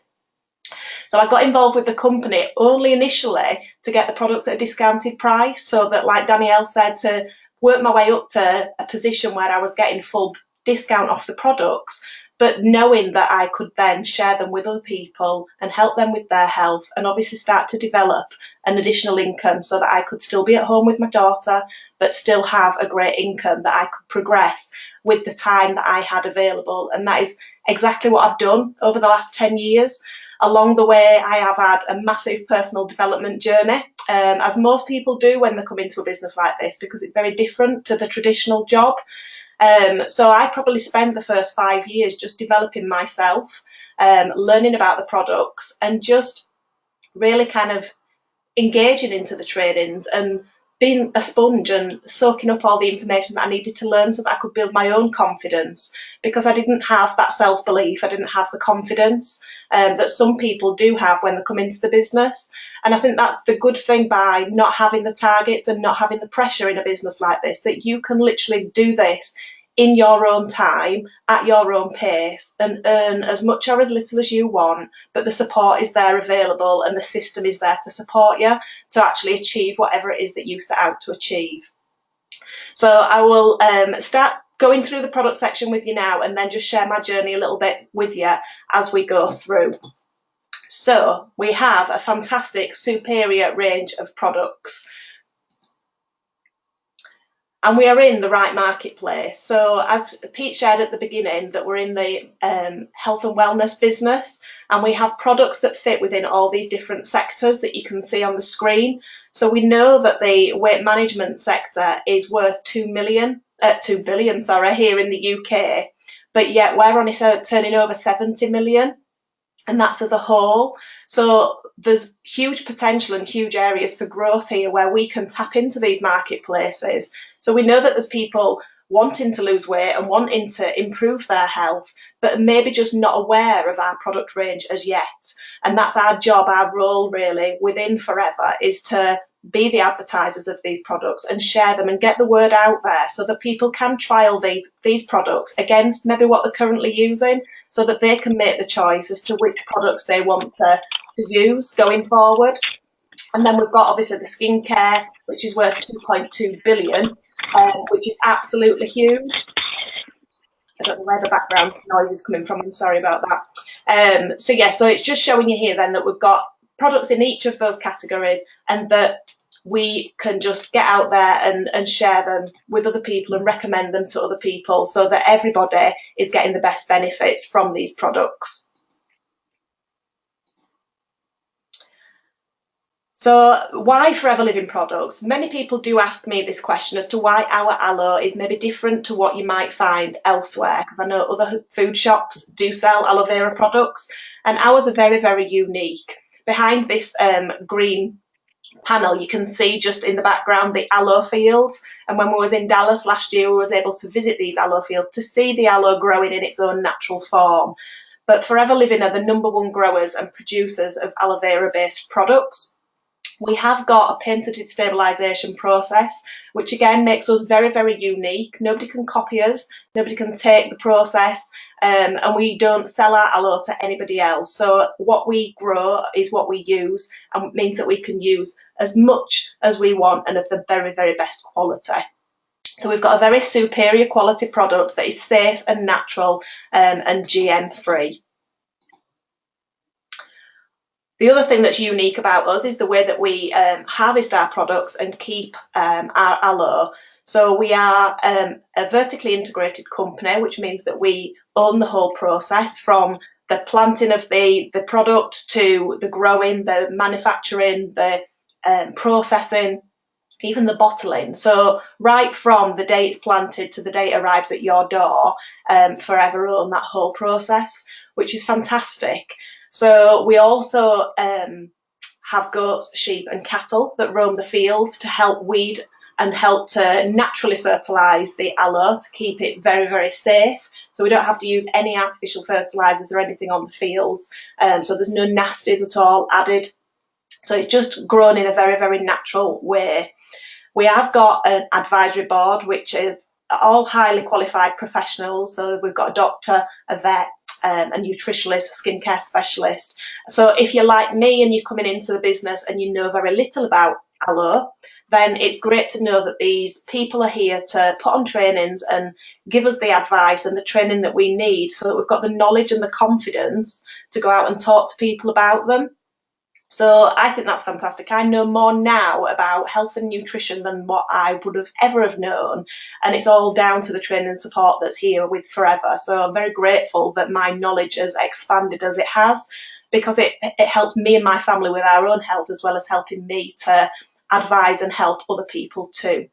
So I got involved with the company only initially to get the products at a discounted price, so that, like Danielle said, to work my way up to a position where I was getting full discount off the products, but knowing that I could then share them with other people and help them with their health, and obviously start to develop an additional income so that I could still be at home with my daughter, but still have a great income that I could progress with the time that I had available. And that is exactly what I've done over the last 10 years. Along the way, I have had a massive personal development journey, as most people do when they come into a business like this, because it's very different to the traditional job. So I probably spent the first 5 years just developing myself, learning about the products, and just really kind of engaging into the trainings and being a sponge and soaking up all the information that I needed to learn so that I could build my own confidence, because I didn't have that self-belief, I didn't have the confidence that some people do have when they come into the business. And I think that's the good thing by not having the targets and not having the pressure in a business like this, that you can literally do this in your own time, at your own pace, and earn as much or as little as you want, but the support is there available and the system is there to support you to actually achieve whatever it is that you set out to achieve. So I will start going through the product section with you now, and then just share my journey a little bit with you as we go through. So we have a fantastic superior range of products, and we are in the right marketplace. So as Pete shared at the beginning, that we're in the health and wellness business, and we have products that fit within all these different sectors that you can see on the screen. So we know that the weight management sector is worth 2 billion here in the UK, but yet we're only turning over 70 million. And that's as a whole. So there's huge potential and huge areas for growth here where we can tap into these marketplaces. So we know that there's people wanting to lose weight and wanting to improve their health, but maybe just not aware of our product range as yet. And that's our job, our role really within Forever, is to be the advertisers of these products and share them and get the word out there so that people can trial these products against maybe what they're currently using, so that they can make the choice as to which products they want to use going forward. And then we've got obviously the skincare, which is worth 2.2 billion, which is absolutely huge. I don't know where the background noise is coming from, I'm sorry about that. So it's just showing you here then that we've got products in each of those categories, and that we can just get out there and share them with other people and recommend them to other people, so that everybody is getting the best benefits from these products. So why Forever Living products? Many people do ask me this question as to why our aloe is maybe different to what you might find elsewhere, because I know other food shops do sell aloe vera products, and ours are very, very unique. Behind this green panel, you can see just in the background the aloe fields, and when we was in Dallas last year, we was able to visit these aloe fields to see the aloe growing in its own natural form. But Forever Living are the #1 growers and producers of aloe vera based products. We have got a patented stabilisation process, which again makes us very, very unique. Nobody can copy us, nobody can take the process, and we don't sell our aloe to anybody else. So what we grow is what we use, and it means that we can use as much as we want and of the very, very best quality. So we've got a very superior quality product that is safe and natural and GM free. The other thing that's unique about us is the way that we harvest our products and keep our aloe. So we are a vertically integrated company, which means that we own the whole process, from the planting of the product to the growing, the manufacturing, the processing, even the bottling. So right from the day it's planted to the day it arrives at your door, forever own that whole process, which is fantastic. So we also have goats, sheep and cattle that roam the fields to help weed and help to naturally fertilise the aloe to keep it very, very safe. So we don't have to use any artificial fertilisers or anything on the fields. So there's no nasties at all added. So it's just grown in a very, very natural way. We have got an advisory board, which is all highly qualified professionals. So we've got a doctor, a vet, a nutritionist, a skincare specialist. So if you're like me and you're coming into the business and you know very little about aloe, then it's great to know that these people are here to put on trainings and give us the advice and the training that we need, so that we've got the knowledge and the confidence to go out and talk to people about them. So I think that's fantastic. I know more now about health and nutrition than what I would have ever have known. And it's all down to the training and support that's here with Forever. So I'm very grateful that my knowledge has expanded as it has, because it helped me and my family with our own health, as well as helping me to advise and help other people too.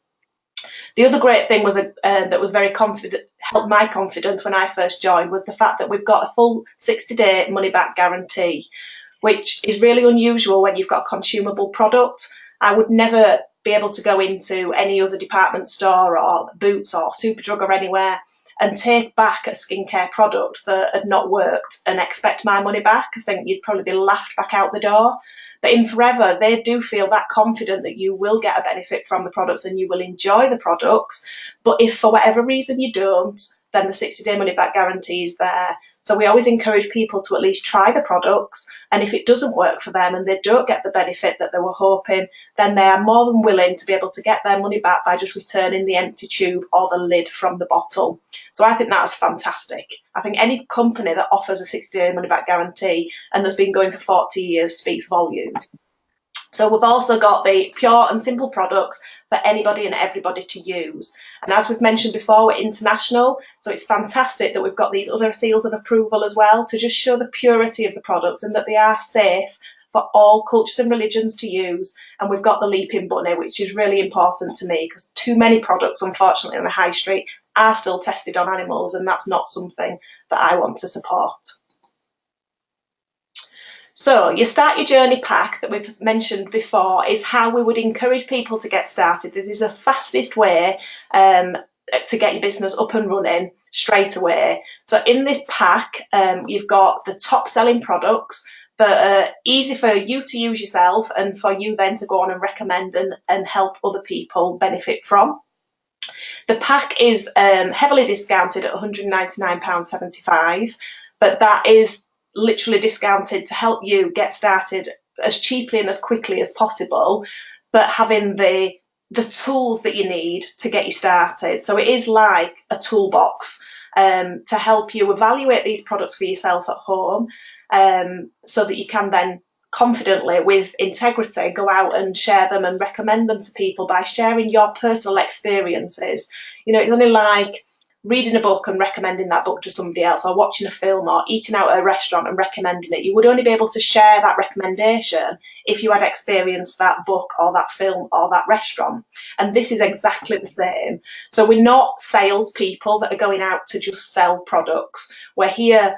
The other great thing was that was very helped my confidence when I first joined, was the fact that we've got a full 60-day money-back guarantee, which is really unusual when you've got a consumable product. I would never be able to go into any other department store or Boots or Superdrug or anywhere and take back a skincare product that had not worked and expect my money back. I think you'd probably be laughed back out the door. But in Forever, they do feel that confident that you will get a benefit from the products and you will enjoy the products. But if for whatever reason you don't, then the 60-day money-back guarantee is there. So we always encourage people to at least try the products, and if it doesn't work for them and they don't get the benefit that they were hoping, then they are more than willing to be able to get their money back by just returning the empty tube or the lid from the bottle. So I think that's fantastic. I think any company that offers a 60-day money-back guarantee and that's been going for 40 years speaks volumes. So we've also got the pure and simple products for anybody and everybody to use. And as we've mentioned before, we're international, so it's fantastic that we've got these other seals of approval as well, to just show the purity of the products and that they are safe for all cultures and religions to use. And we've got the Leaping Bunny, which is really important to me, because too many products, unfortunately, on the high street are still tested on animals, and that's not something that I want to support. So your Start Your Journey pack that we've mentioned before is how we would encourage people to get started. This is the fastest way to get your business up and running straight away. So in this pack, you've got the top selling products that are easy for you to use yourself and for you then to go on and recommend and help other people benefit from. The pack is heavily discounted at £199.75, but that is literally discounted to help you get started as cheaply and as quickly as possible, but having the tools that you need to get you started. So it is like a toolbox to help you evaluate these products for yourself at home, so that you can then confidently, with integrity, go out and share them and recommend them to people by sharing your personal experiences. You know, it's only like reading a book and recommending that book to somebody else, or watching a film, or eating out at a restaurant and recommending it. You would only be able to share that recommendation if you had experienced that book or that film or that restaurant. And this is exactly the same. So we're not salespeople that are going out to just sell products. We're here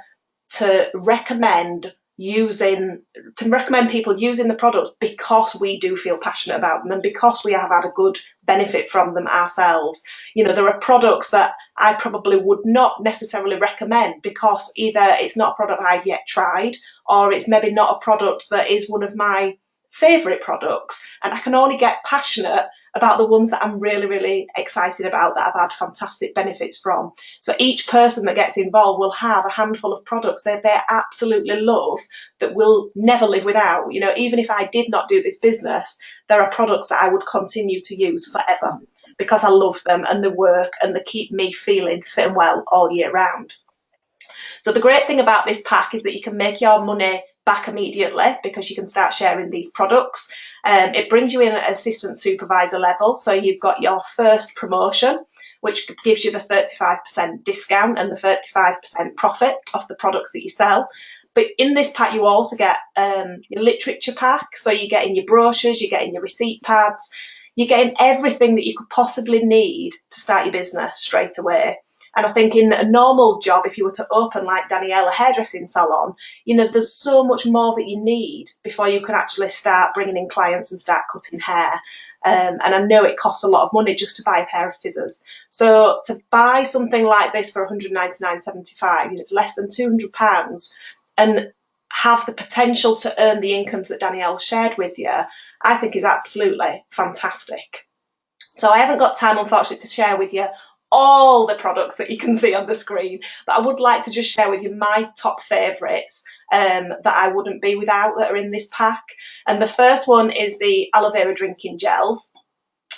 to recommend people using the product because we do feel passionate about them and because we have had a good benefit from them ourselves. You know, there are products that I probably would not necessarily recommend because either it's not a product I've yet tried, or it's maybe not a product that is one of my favourite products, and I can only get passionate about the ones that I'm really, really excited about, that I've had fantastic benefits from. So each person that gets involved will have a handful of products that they absolutely love that will never live without. You know, even if I did not do this business, there are products that I would continue to use forever because I love them and they work and they keep me feeling fit and well all year round. So the great thing about this pack is that you can make your money back immediately because you can start sharing these products. It brings you in at assistant supervisor level, so you've got your first promotion, which gives you the 35% discount and the 35% profit off the products that you sell. But in this pack, you also get your literature pack, so you're getting your brochures, you're getting your receipt pads, you're getting everything that you could possibly need to start your business straight away. And I think in a normal job, if you were to open, like Danielle, a hairdressing salon, you know, there's so much more that you need before you can actually start bringing in clients and start cutting hair. And I know it costs a lot of money just to buy a pair of scissors. So to buy something like this for £199.75, you know, it's less than £200, and have the potential to earn the incomes that Danielle shared with you, I think is absolutely fantastic. So I haven't got time, unfortunately, to share with you all the products that you can see on the screen, but I would like to just share with you my top favourites that I wouldn't be without that are in this pack. And the first one is the aloe vera drinking gels.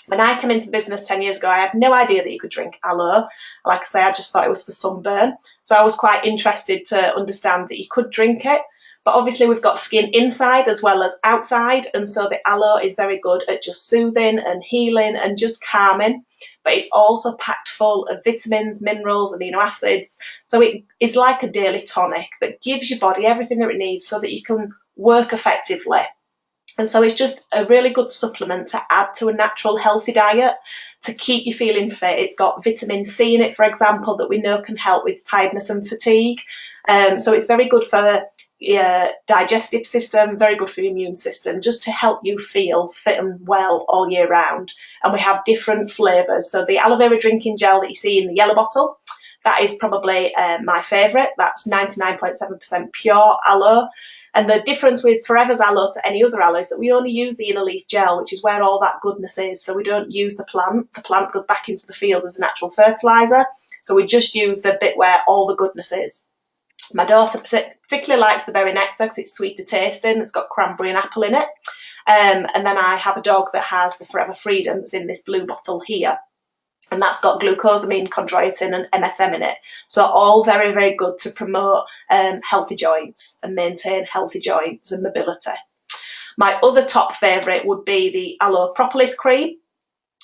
When I came into the business 10 years ago, I had no idea that you could drink aloe. Like I say, I just thought it was for sunburn. So I was quite interested to understand that you could drink it. But obviously we've got skin inside as well as outside, and so the aloe is very good at just soothing and healing and just calming. But it's also packed full of vitamins, minerals, amino acids. So it is like a daily tonic that gives your body everything that it needs so that you can work effectively. And so it's just a really good supplement to add to a natural healthy diet to keep you feeling fit. It's got vitamin C in it, for example, that we know can help with tiredness and fatigue. So it's very good for your digestive system, very good for your immune system, just to help you feel fit and well all year round. And we have different flavours. So the aloe vera drinking gel that you see in the yellow bottle, that is probably my favourite. That's 99.7% pure aloe. And the difference with Forever's aloe to any other aloe is that we only use the inner leaf gel, which is where all that goodness is. So we don't use the plant. The plant goes back into the field as a natural fertiliser. So we just use the bit where all the goodness is. My daughter particularly likes the berry nectar because it's sweeter tasting. It's got cranberry and apple in it. And then I have a dog that has the Forever Freedom that's in this blue bottle here. And that's got glucosamine, chondroitin and MSM in it. So all very, very good to promote healthy joints and maintain healthy joints and mobility. My other top favourite would be the Aloe Propolis Cream,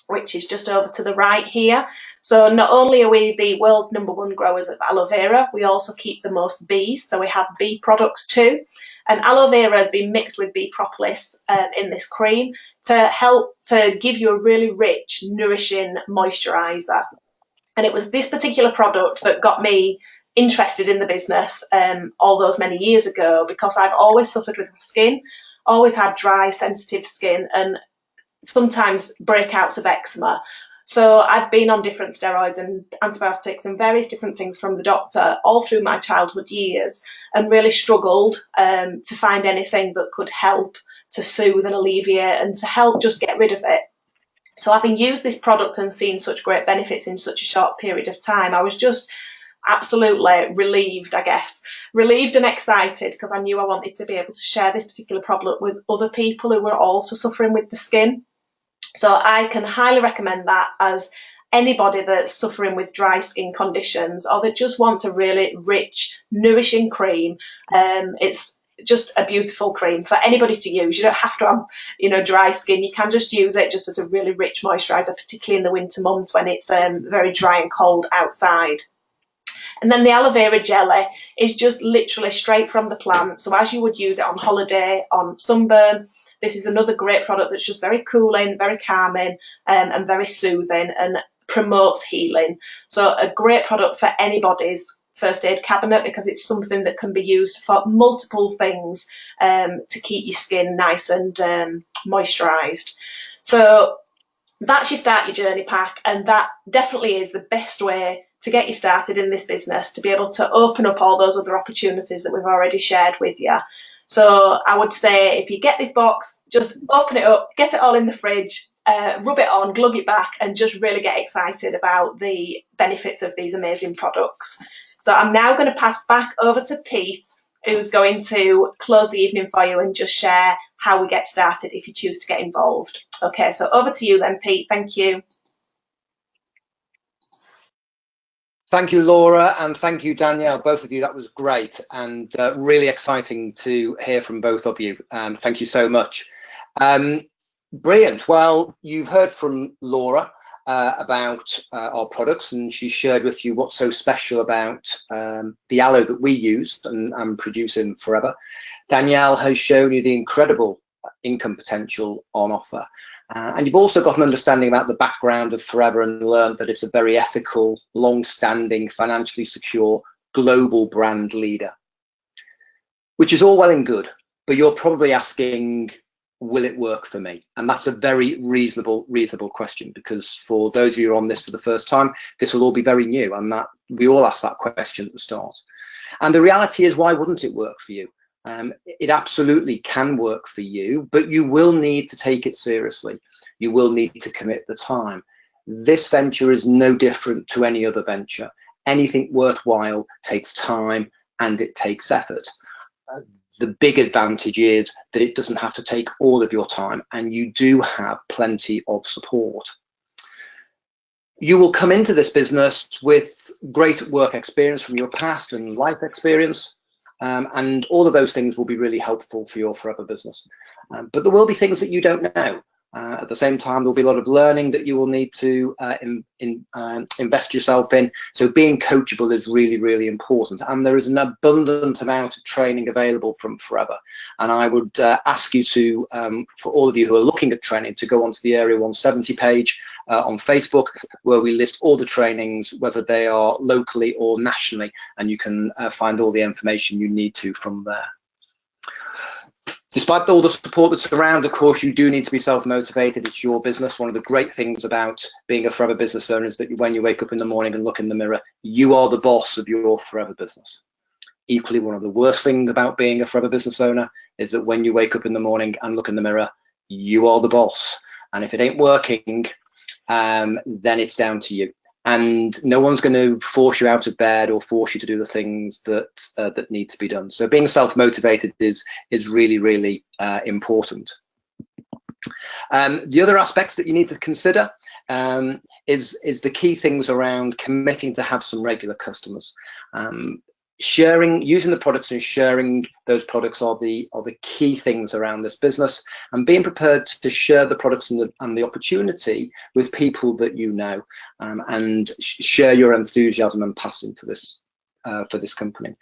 which is just over to the right here. So not only are we the world #1 growers of aloe vera, we also keep the most bees. So we have bee products too. And aloe vera has been mixed with bee propolis in this cream to help to give you a really rich, nourishing moisturiser. And it was this particular product that got me interested in the business all those many years ago, because I've always suffered with my skin, always had dry, sensitive skin, and sometimes breakouts of eczema. So I've been on different steroids and antibiotics and various different things from the doctor all through my childhood years, and really struggled to find anything that could help to soothe and alleviate and to help just get rid of it. So having used this product and seen such great benefits in such a short period of time, I was just absolutely relieved, I guess. Relieved and excited, because I knew I wanted to be able to share this particular product with other people who were also suffering with the skin. So I can highly recommend that as anybody that's suffering with dry skin conditions or that just wants a really rich, nourishing cream. It's just a beautiful cream for anybody to use. You don't have to have, you know, dry skin. You can just use it just as a really rich moisturiser, particularly in the winter months when it's very dry and cold outside. And then the aloe vera jelly is just literally straight from the plant. So as you would use it on holiday, on sunburn, this is another great product that's just very cooling, very calming, and very soothing and promotes healing. So a great product for anybody's first aid cabinet, because it's something that can be used for multiple things to keep your skin nice and moisturised. So that's your Start Your Journey pack, and that definitely is the best way to get you started in this business, to be able to open up all those other opportunities that we've already shared with you. So I would say if you get this box, just open it up, get it all in the fridge, rub it on, glug it back, and just really get excited about the benefits of these amazing products. So I'm now going to pass back over to Pete, who's going to close the evening for you and just share how we get started if you choose to get involved. Okay, so over to you then, Pete. Thank you. Thank you, Laura, and thank you, Danielle, both of you. That was great and really exciting to hear from both of you. Thank you so much. Brilliant. Well, you've heard from Laura about our products, and she shared with you what's so special about the aloe that we use and produce in Forever. Danielle has shown you the incredible income potential on offer. And you've also got an understanding about the background of Forever and learned that it's a very ethical, long-standing, financially secure, global brand leader, which is all well and good, but you're probably asking, will it work for me? And that's a very reasonable question, because for those of you who are on this for the first time, this will all be very new, and that we all ask that question at the start. And the reality is, why wouldn't it work for you? It absolutely can work for you, but you will need to take it seriously. You will need to commit the time. This venture is no different to any other venture. Anything worthwhile takes time and it takes effort. The big advantage is that it doesn't have to take all of your time, and you do have plenty of support. You will come into this business with great work experience from your past and life experience. And all of those things will be really helpful for your Forever business. But there will be things that you don't know. At the same time, there'll be a lot of learning that you will need to invest yourself in. So being coachable is really, really important. And there is an abundant amount of training available from Forever. And I would ask you to, for all of you who are looking at training, to go onto the Area 170 page on Facebook, where we list all the trainings, whether they are locally or nationally, and you can find all the information you need to from there. Despite all the support that's around, of course, you do need to be self-motivated. It's your business. One of the great things about being a Forever business owner is that when you wake up in the morning and look in the mirror, you are the boss of your Forever business. Equally, one of the worst things about being a Forever business owner is that when you wake up in the morning and look in the mirror, you are the boss. And if it ain't working, then it's down to you. And no one's going to force you out of bed or force you to do the things that that need to be done. So being self-motivated is really, really important. The other aspects that you need to consider is the key things around committing to have some regular customers. Using the products and sharing those products are the key things around this business, and being prepared to share the products and the opportunity with people that you know, and share your enthusiasm and passion for this company.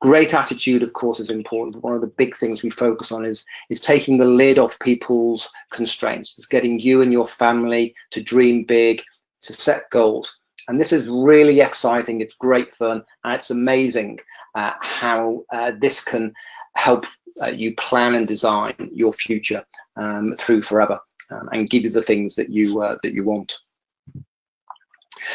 Great attitude, of course, is important. One of the big things we focus on is taking the lid off people's constraints. It's getting you and your family to dream big, to set goals. And this is really exciting. It's great fun, and it's amazing how this can help you plan and design your future through Forever, and give you the things that you want.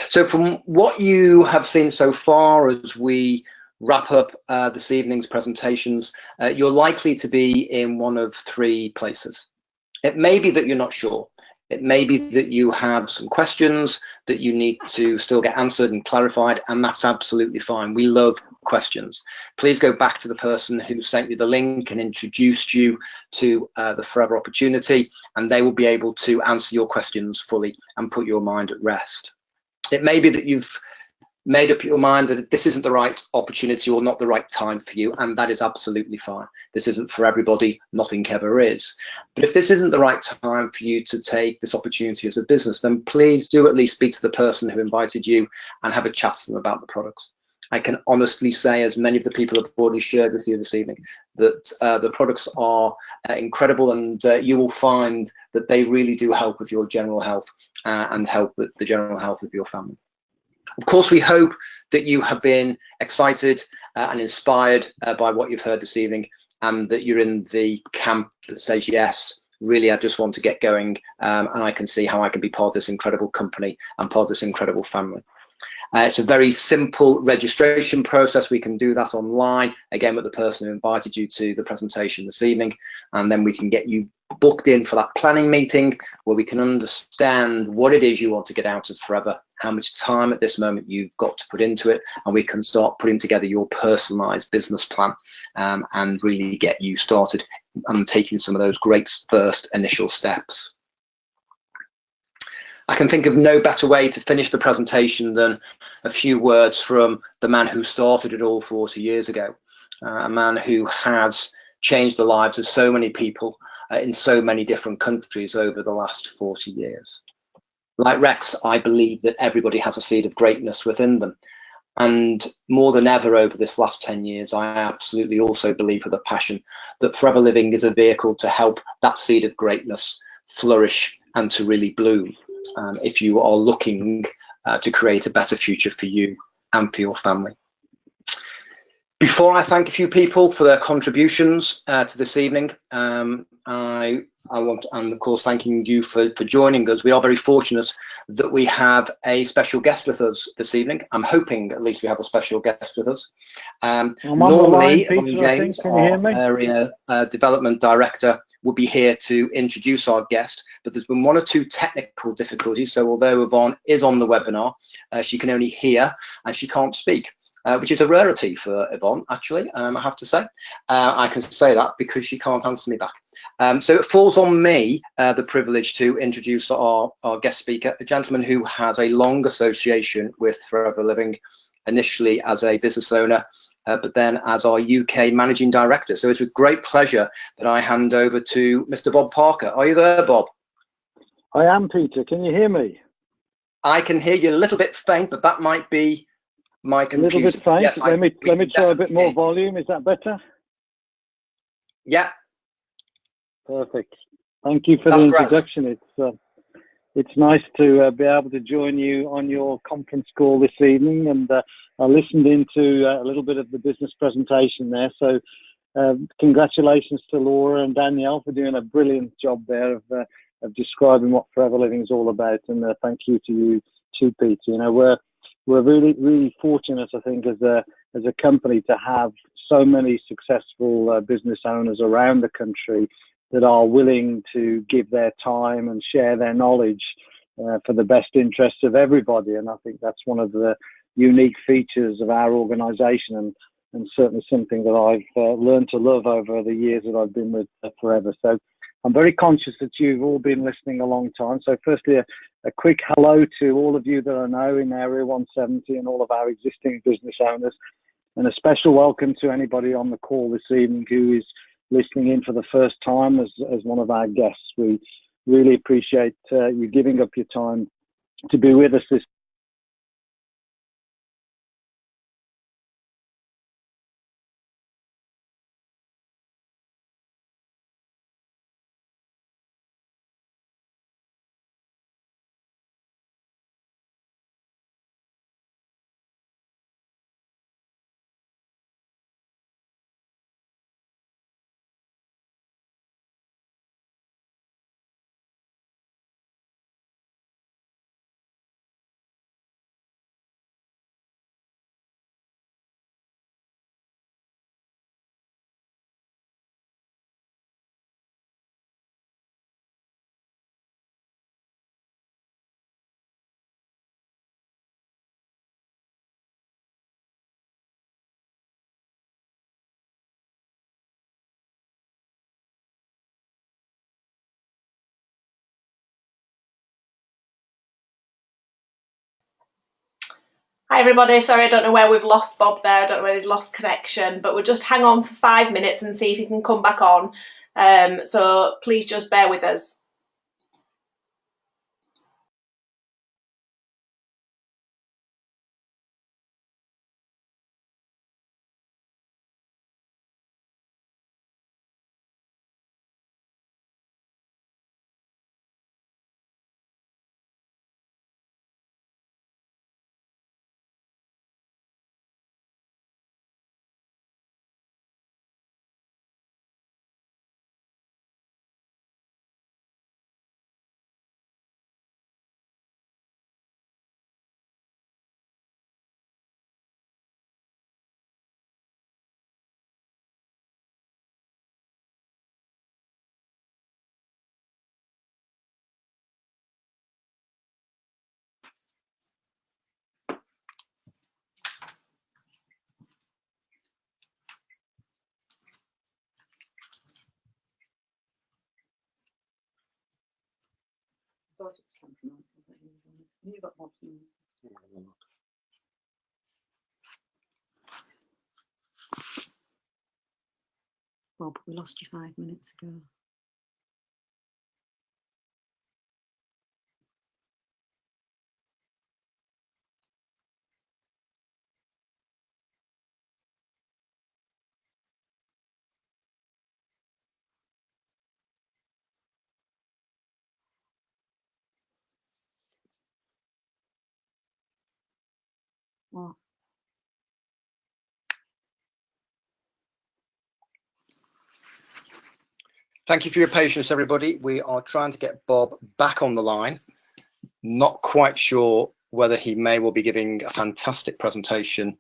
So from what you have seen so far, as we wrap up this evening's presentations, you're likely to be in one of three places. It may be that you're not sure. It may be that you have some questions that you need to still get answered and clarified, and that's absolutely fine. We love questions. Please go back to the person who sent you the link and introduced you to the Forever opportunity, and they will be able to answer your questions fully and put your mind at rest. It may be that you've made up your mind that this isn't the right opportunity or not the right time for you, and that is absolutely fine. This isn't for everybody, nothing ever is. But if this isn't the right time for you to take this opportunity as a business, then please do at least speak to the person who invited you and have a chat to them about the products. I can honestly say, as many of the people have already shared with you this evening, that the products are incredible, and you will find that they really do help with your general health and help with the general health of your family. Of course, we hope that you have been excited and inspired by what you've heard this evening, and that you're in the camp that says, yes, really, I just want to get going, and I can see how I can be part of this incredible company and part of this incredible family. It's a very simple registration process. We can do that online, again, with the person who invited you to the presentation this evening, and then we can get you booked in for that planning meeting where we can understand what it is you want to get out of Forever, how much time at this moment you've got to put into it, and we can start putting together your personalized business plan and really get you started and taking some of those great first initial steps. I can think of no better way to finish the presentation than a few words from the man who started it all 40 years ago, a man who has changed the lives of so many people in so many different countries over the last 40 years. Like Rex, I believe that everybody has a seed of greatness within them. And more than ever over this last 10 years, I absolutely also believe with a passion that Forever Living is a vehicle to help that seed of greatness flourish and to really bloom. If you are looking to create a better future for you and for your family. Before I thank a few people for their contributions to this evening, I want, and of course, thanking you for joining us. We are very fortunate that we have a special guest with us this evening. I'm hoping at least we have a special guest with us. Normally, Yvonne James, our area development director, will be here to introduce our guest, but there's been one or two technical difficulties. So although Yvonne is on the webinar, she can only hear and she can't speak. Which is a rarity for Yvonne, actually, I have to say. I can say that because she can't answer me back. So it falls on me, the privilege to introduce our guest speaker, a gentleman who has a long association with Forever Living, initially as a business owner, but then as our UK managing director. So it's with great pleasure that I hand over to Mr. Bob Parker. Are you there, Bob? I am, Peter. Can you hear me? I can hear you a little bit faint, but that might be my computer. A little bit faint. Yes, let me try a bit more volume. Is that better? Yeah. Perfect. Thank you for the introduction. Great. It's nice to be able to join you on your conference call this evening, and I listened into a little bit of the business presentation there. So congratulations to Laura and Danielle for doing a brilliant job there of describing what Forever Living is all about, and thank you to you too, Peter. You know, we're really fortunate, I think, as a company to have so many successful business owners around the country that are willing to give their time and share their knowledge for the best interests of everybody. And I think that's one of the unique features of our organisation, and certainly something that I've learned to love over the years that I've been with Forever. So I'm very conscious that you've all been listening a long time. So firstly, a quick hello to all of you that I know in Area 170 and all of our existing business owners, and a special welcome to anybody on the call this evening who is listening in for the first time as one of our guests. We really appreciate you giving up your time to be with us this Hi everybody, sorry I don't know where we've lost Bob there, I don't know whether he's lost connection, but we'll just hang on for 5 minutes and see if he can come back on. So please just bear with us. Bob, we lost you 5 minutes ago. Well, Thank you for your patience, everybody. We are trying to get Bob back on the line. Not quite sure whether he may well be giving a fantastic presentation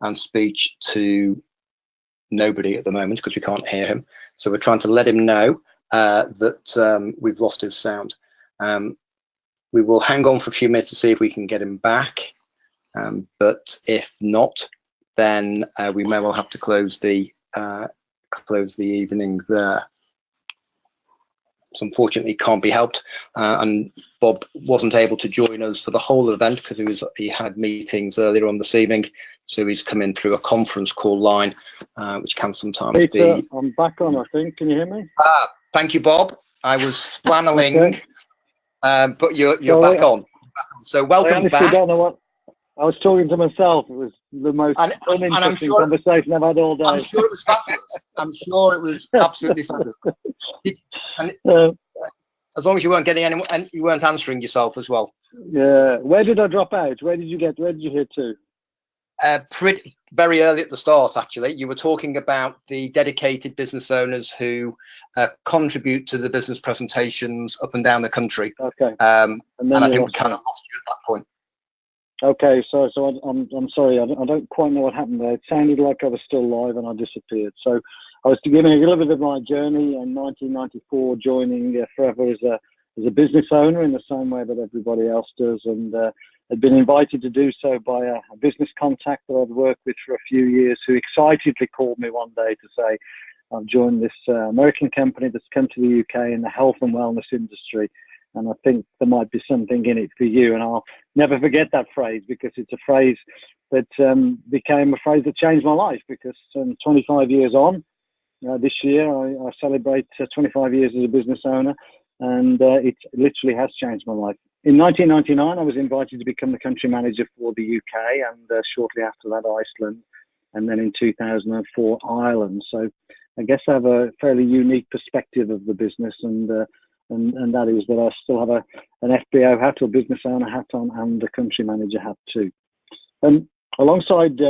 and speech to nobody at the moment because we can't hear him. So we're trying to let him know that we've lost his sound. We will hang on for a few minutes to see if we can get him back. But if not, then we may well have to close the evening there. So unfortunately can't be helped, and Bob wasn't able to join us for the whole event because he had meetings earlier on this evening, so he's come in through a conference call line, which can sometimes Peter, be. I'm back on, I think. Can you hear me? Thank you, Bob. I was flanneling, Okay. But you're Sorry, back on. So welcome I honestly back. don't know what I was talking to myself. It was the most uninteresting conversation I've had all day. I'm sure it was fabulous. I'm sure it was absolutely fabulous. As long as you weren't getting any, and you weren't answering yourself as well. Yeah. Where did I drop out? Where did you hear to? Very early at the start, actually. You were talking about the dedicated business owners who contribute to the business presentations up and down the country. Okay. And I think we kind of lost you at that point. Okay, so I'm sorry, I don't quite know what happened there. It sounded like I was still live and I disappeared. So I was giving a little bit of my journey in 1994, joining Forever as a business owner in the same way that everybody else does, and had been invited to do so by a business contact that I'd worked with for a few years, who excitedly called me one day to say, I've joined this American company that's come to the UK in the health and wellness industry, and I think there might be something in it for you. And I'll never forget that phrase, because it's a phrase that became a phrase that changed my life, because 25 years on, this year I celebrate 25 years as a business owner, and it literally has changed my life. In 1999, I was invited to become the country manager for the UK, and shortly after that, Iceland, and then in 2004, Ireland. So I guess I have a fairly unique perspective of the business, and that is that I still have an FBO hat, or business owner hat on, and a country manager hat too. Alongside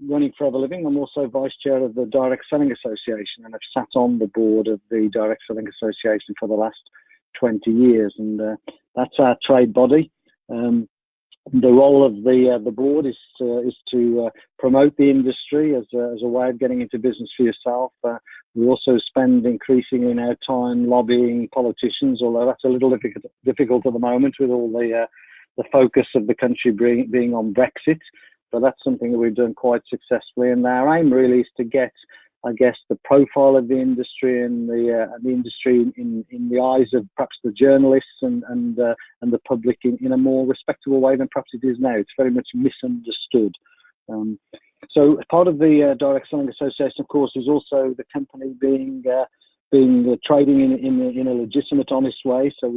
running Forever Living, I'm also vice chair of the Direct Selling Association, and I've sat on the board of the Direct Selling Association for the last 20 years, and that's our trade body. The role of the board is to promote the industry as a way of getting into business for yourself. We also spend increasingly our time lobbying politicians, although that's a little difficult at the moment with all the focus of the country being on Brexit. But that's something that we've done quite successfully, and our aim really is to get, I guess, the profile of the industry and the industry in the eyes of perhaps the journalists and the public in a more respectable way than perhaps it is now. It's very much misunderstood. So part of the Direct Selling Association, of course, is also the company being trading in a legitimate, honest way. So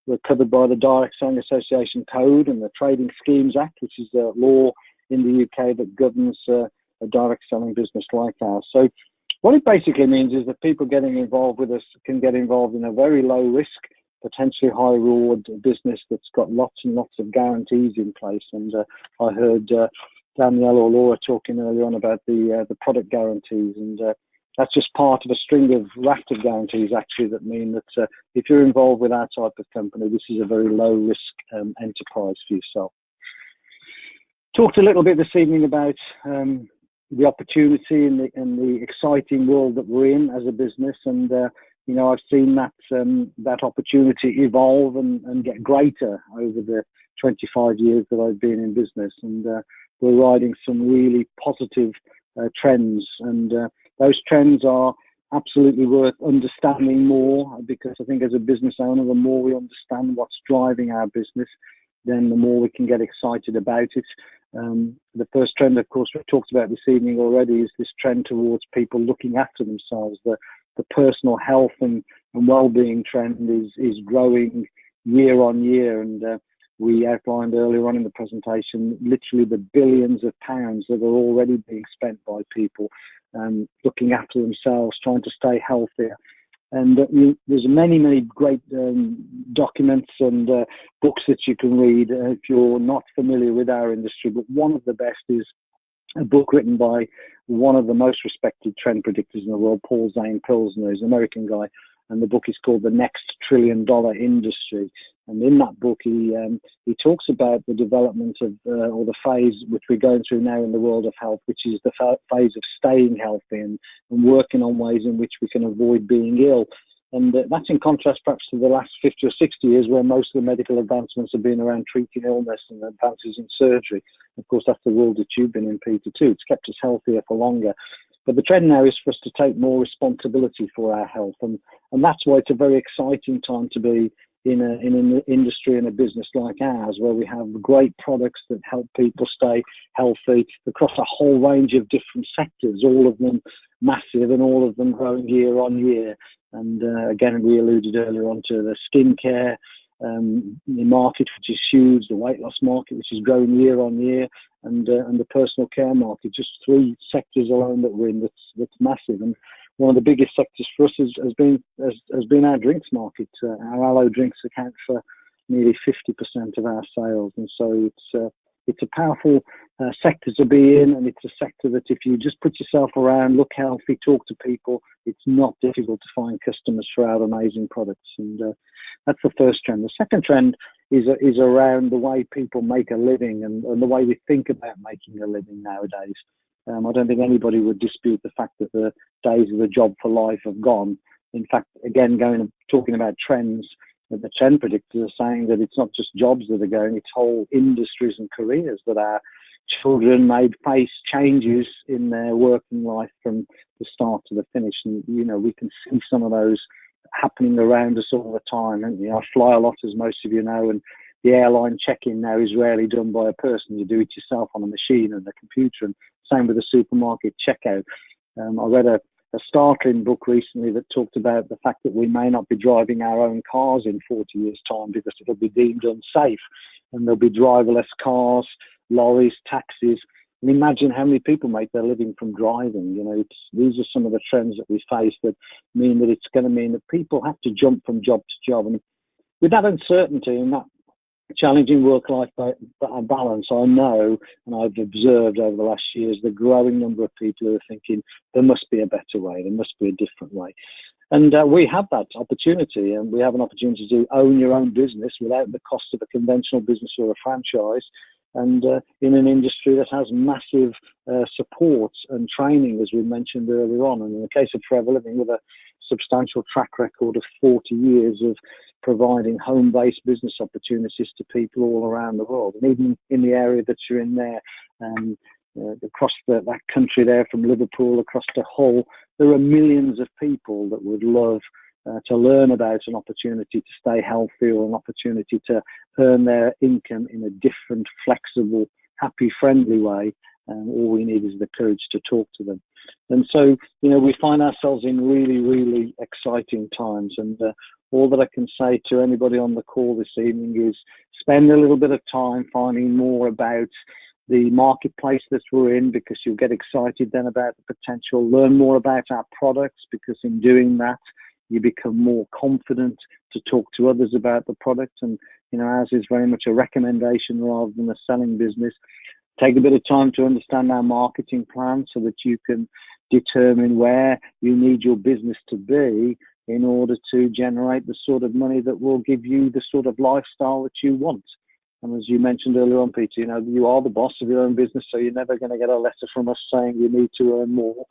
we're covered by the Direct Selling Association Code and the Trading Schemes Act, which is the law in the UK that governs a direct selling business like ours. So what it basically means is that people getting involved with us can get involved in a very low risk, potentially high reward business that's got lots and lots of guarantees in place. And I heard Danielle or Laura talking earlier on about the product guarantees, and that's just part of a string of raft of guarantees actually that mean that if you're involved with our type of company, this is a very low risk enterprise for yourself. Talked a little bit this evening about the opportunity and the exciting world that we're in as a business, and I've seen that opportunity evolve and get greater over the 25 years that I've been in business, and we're riding some really positive trends, and those trends are absolutely worth understanding more, because I think as a business owner, the more we understand what's driving our business, then the more we can get excited about it. The first trend, of course, we've talked about this evening already, is this trend towards people looking after themselves. The personal health and well-being trend is growing year on year, and we outlined earlier on in the presentation literally the billions of pounds that are already being spent by people looking after themselves, trying to stay healthier. And there's many great documents and books that you can read if you're not familiar with our industry. But one of the best is a book written by one of the most respected trend predictors in the world, Paul Zane Pilsner. He's an American guy, and the book is called The Next $1 Trillion Industry. And in that book, he talks about the development of, or the phase which we're going through now in the world of health, which is the phase of staying healthy and working on ways in which we can avoid being ill. And that's in contrast perhaps to the last 50 or 60 years, where most of the medical advancements have been around treating illness and advances in surgery. Of course, that's the world that you've been in, Peter, too. It's kept us healthier for longer. But the trend now is for us to take more responsibility for our health. And that's why it's a very exciting time to be in an industry and a business like ours, where we have great products that help people stay healthy across a whole range of different sectors, all of them massive and all of them growing year on year. And again, we alluded earlier on to the skincare the market, which is huge, the weight loss market, which is growing year on year, and the personal care market. Just 3 sectors alone that we're in that's massive. And one of the biggest sectors for us has been our drinks market. Our aloe drinks account for nearly 50% of our sales, and so it's a powerful sector to be in, and it's a sector that if you just put yourself around, look healthy, talk to people, it's not difficult to find customers for our amazing products. And that's the first trend. The second trend is around the way people make a living and the way we think about making a living nowadays. I don't think anybody would dispute the fact that the days of the job for life have gone. In fact, again, talking about trends, the trend predictors are saying that it's not just jobs that are going, it's whole industries and careers that our children may face changes in their working life from the start to the finish. And, we can see some of those happening around us all the time. And I fly a lot, as most of you know, and the airline check-in now is rarely done by a person. You do it yourself on a machine and a computer, and same with the supermarket checkout. I read a startling book recently that talked about the fact that we may not be driving our own cars in 40 years' time because it'll be deemed unsafe, and there'll be driverless cars, lorries, taxis. And imagine how many people make their living from driving. These are some of the trends that we face that mean that it's going to mean that people have to jump from job to job. And with that uncertainty and that challenging work-life balance, I know, and I've observed over the last years, the growing number of people who are thinking there must be a better way, there must be a different way. And we have that opportunity, and we have an opportunity to own your own business without the cost of a conventional business or a franchise, and in an industry that has massive support and training, as we mentioned earlier on. And in the case of Forever Living, with a substantial track record of 40 years of providing home-based business opportunities to people all around the world, and even in the area that you're in there, across that country there, from Liverpool across to Hull, there are millions of people that would love to learn about an opportunity to stay healthy, or an opportunity to earn their income in a different, flexible, happy, friendly way. And all we need is the courage to talk to them. And so, we find ourselves in really, really exciting times. And all that I can say to anybody on the call this evening is spend a little bit of time finding more about the marketplace that we're in, because you'll get excited then about the potential. Learn more about our products, because in doing that, you become more confident to talk to others about the product. And, ours is very much a recommendation rather than a selling business. Take a bit of time to understand our marketing plan so that you can determine where you need your business to be in order to generate the sort of money that will give you the sort of lifestyle that you want. And as you mentioned earlier on, Peter, you are the boss of your own business, so you're never going to get a letter from us saying you need to earn more.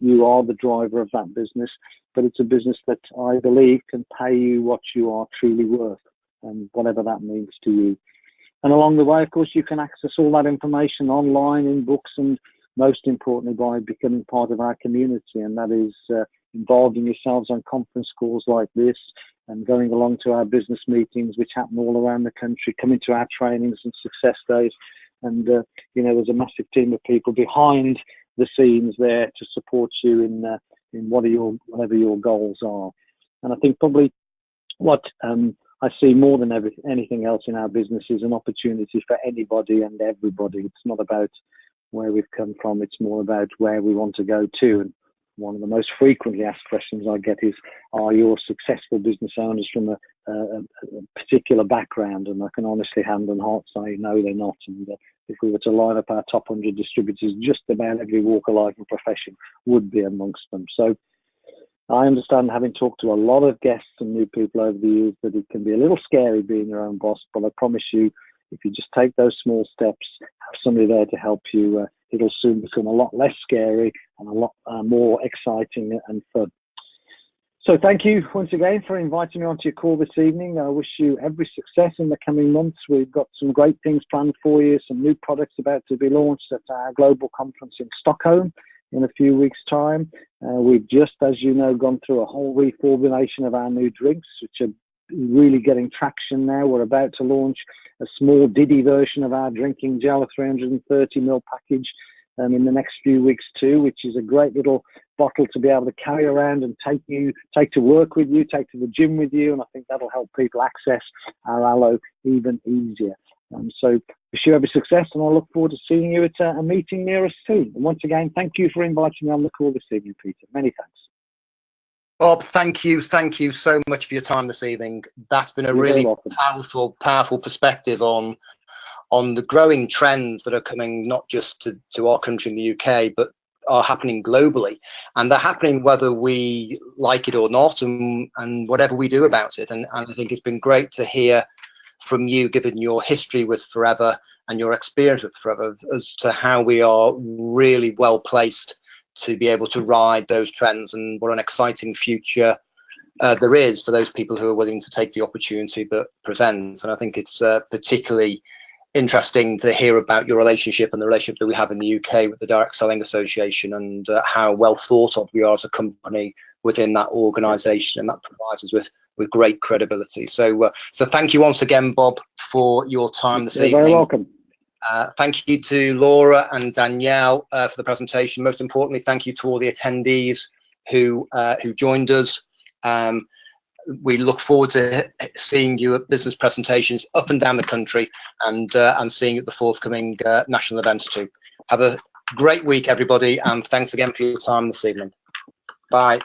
You are the driver of that business, but it's a business that I believe can pay you what you are truly worth, and whatever that means to you. And along the way, of course, you can access all that information online, in books, and most importantly, by becoming part of our community. And that is involving yourselves on conference calls like this and going along to our business meetings, which happen all around the country, coming to our trainings and success days. And, you know, there's a massive team of people behind the scenes there to support you in whatever your goals are. And I think probably what I see more than anything else in our business is an opportunity for anybody and everybody. It's not about where we've come from, it's more about where we want to go to. And one of the most frequently asked questions I get is, are your successful business owners from a particular background? And I can honestly, hand on heart, say no, they're not. And if we were to line up our top 100 distributors, just about every walk of life and profession would be amongst them. So I understand, having talked to a lot of guests and new people over the years, that it can be a little scary being your own boss, but I promise you, if you just take those small steps, have somebody there to help you, it'll soon become a lot less scary and a lot more exciting and fun. So thank you once again for inviting me onto your call this evening. I wish you every success in the coming months. We've got some great things planned for you, some new products about to be launched at our global conference in Stockholm in a few weeks' time. We've just, as you know, gone through a whole reformulation of our new drinks, which are really getting traction now. We're about to launch a small Diddy version of our drinking gel, a 330ml package, in the next few weeks too, which is a great little bottle to be able to carry around and take to work with you, take to the gym with you, and I think that'll help people access our aloe even easier. So wish you every success, and I look forward to seeing you at a meeting near us soon. And once again, thank you for inviting me on the call this evening, Peter. Many thanks. Bob, thank you so much for your time this evening. That's been a really powerful perspective on the growing trends that are coming not just to our country in the UK, but are happening globally, and they're happening whether we like it or not, and whatever we do about it. And I think it's been great to hear from you, given your history with Forever and your experience with Forever, as to how we are really well placed to be able to ride those trends, and what an exciting future there is for those people who are willing to take the opportunity that presents. And I think it's particularly interesting to hear about your relationship and the relationship that we have in the UK with the Direct Selling Association, and how well thought of we are as a company within that organisation, and that provides us with great credibility. So thank you once again, Bob, for your time this evening. You're very welcome. Thank you to Laura and Danielle for the presentation. Most importantly, thank you to all the attendees who joined us. We look forward to seeing you at business presentations up and down the country, and seeing you at the forthcoming national events too. Have a great week, everybody, and thanks again for your time this evening. Bye.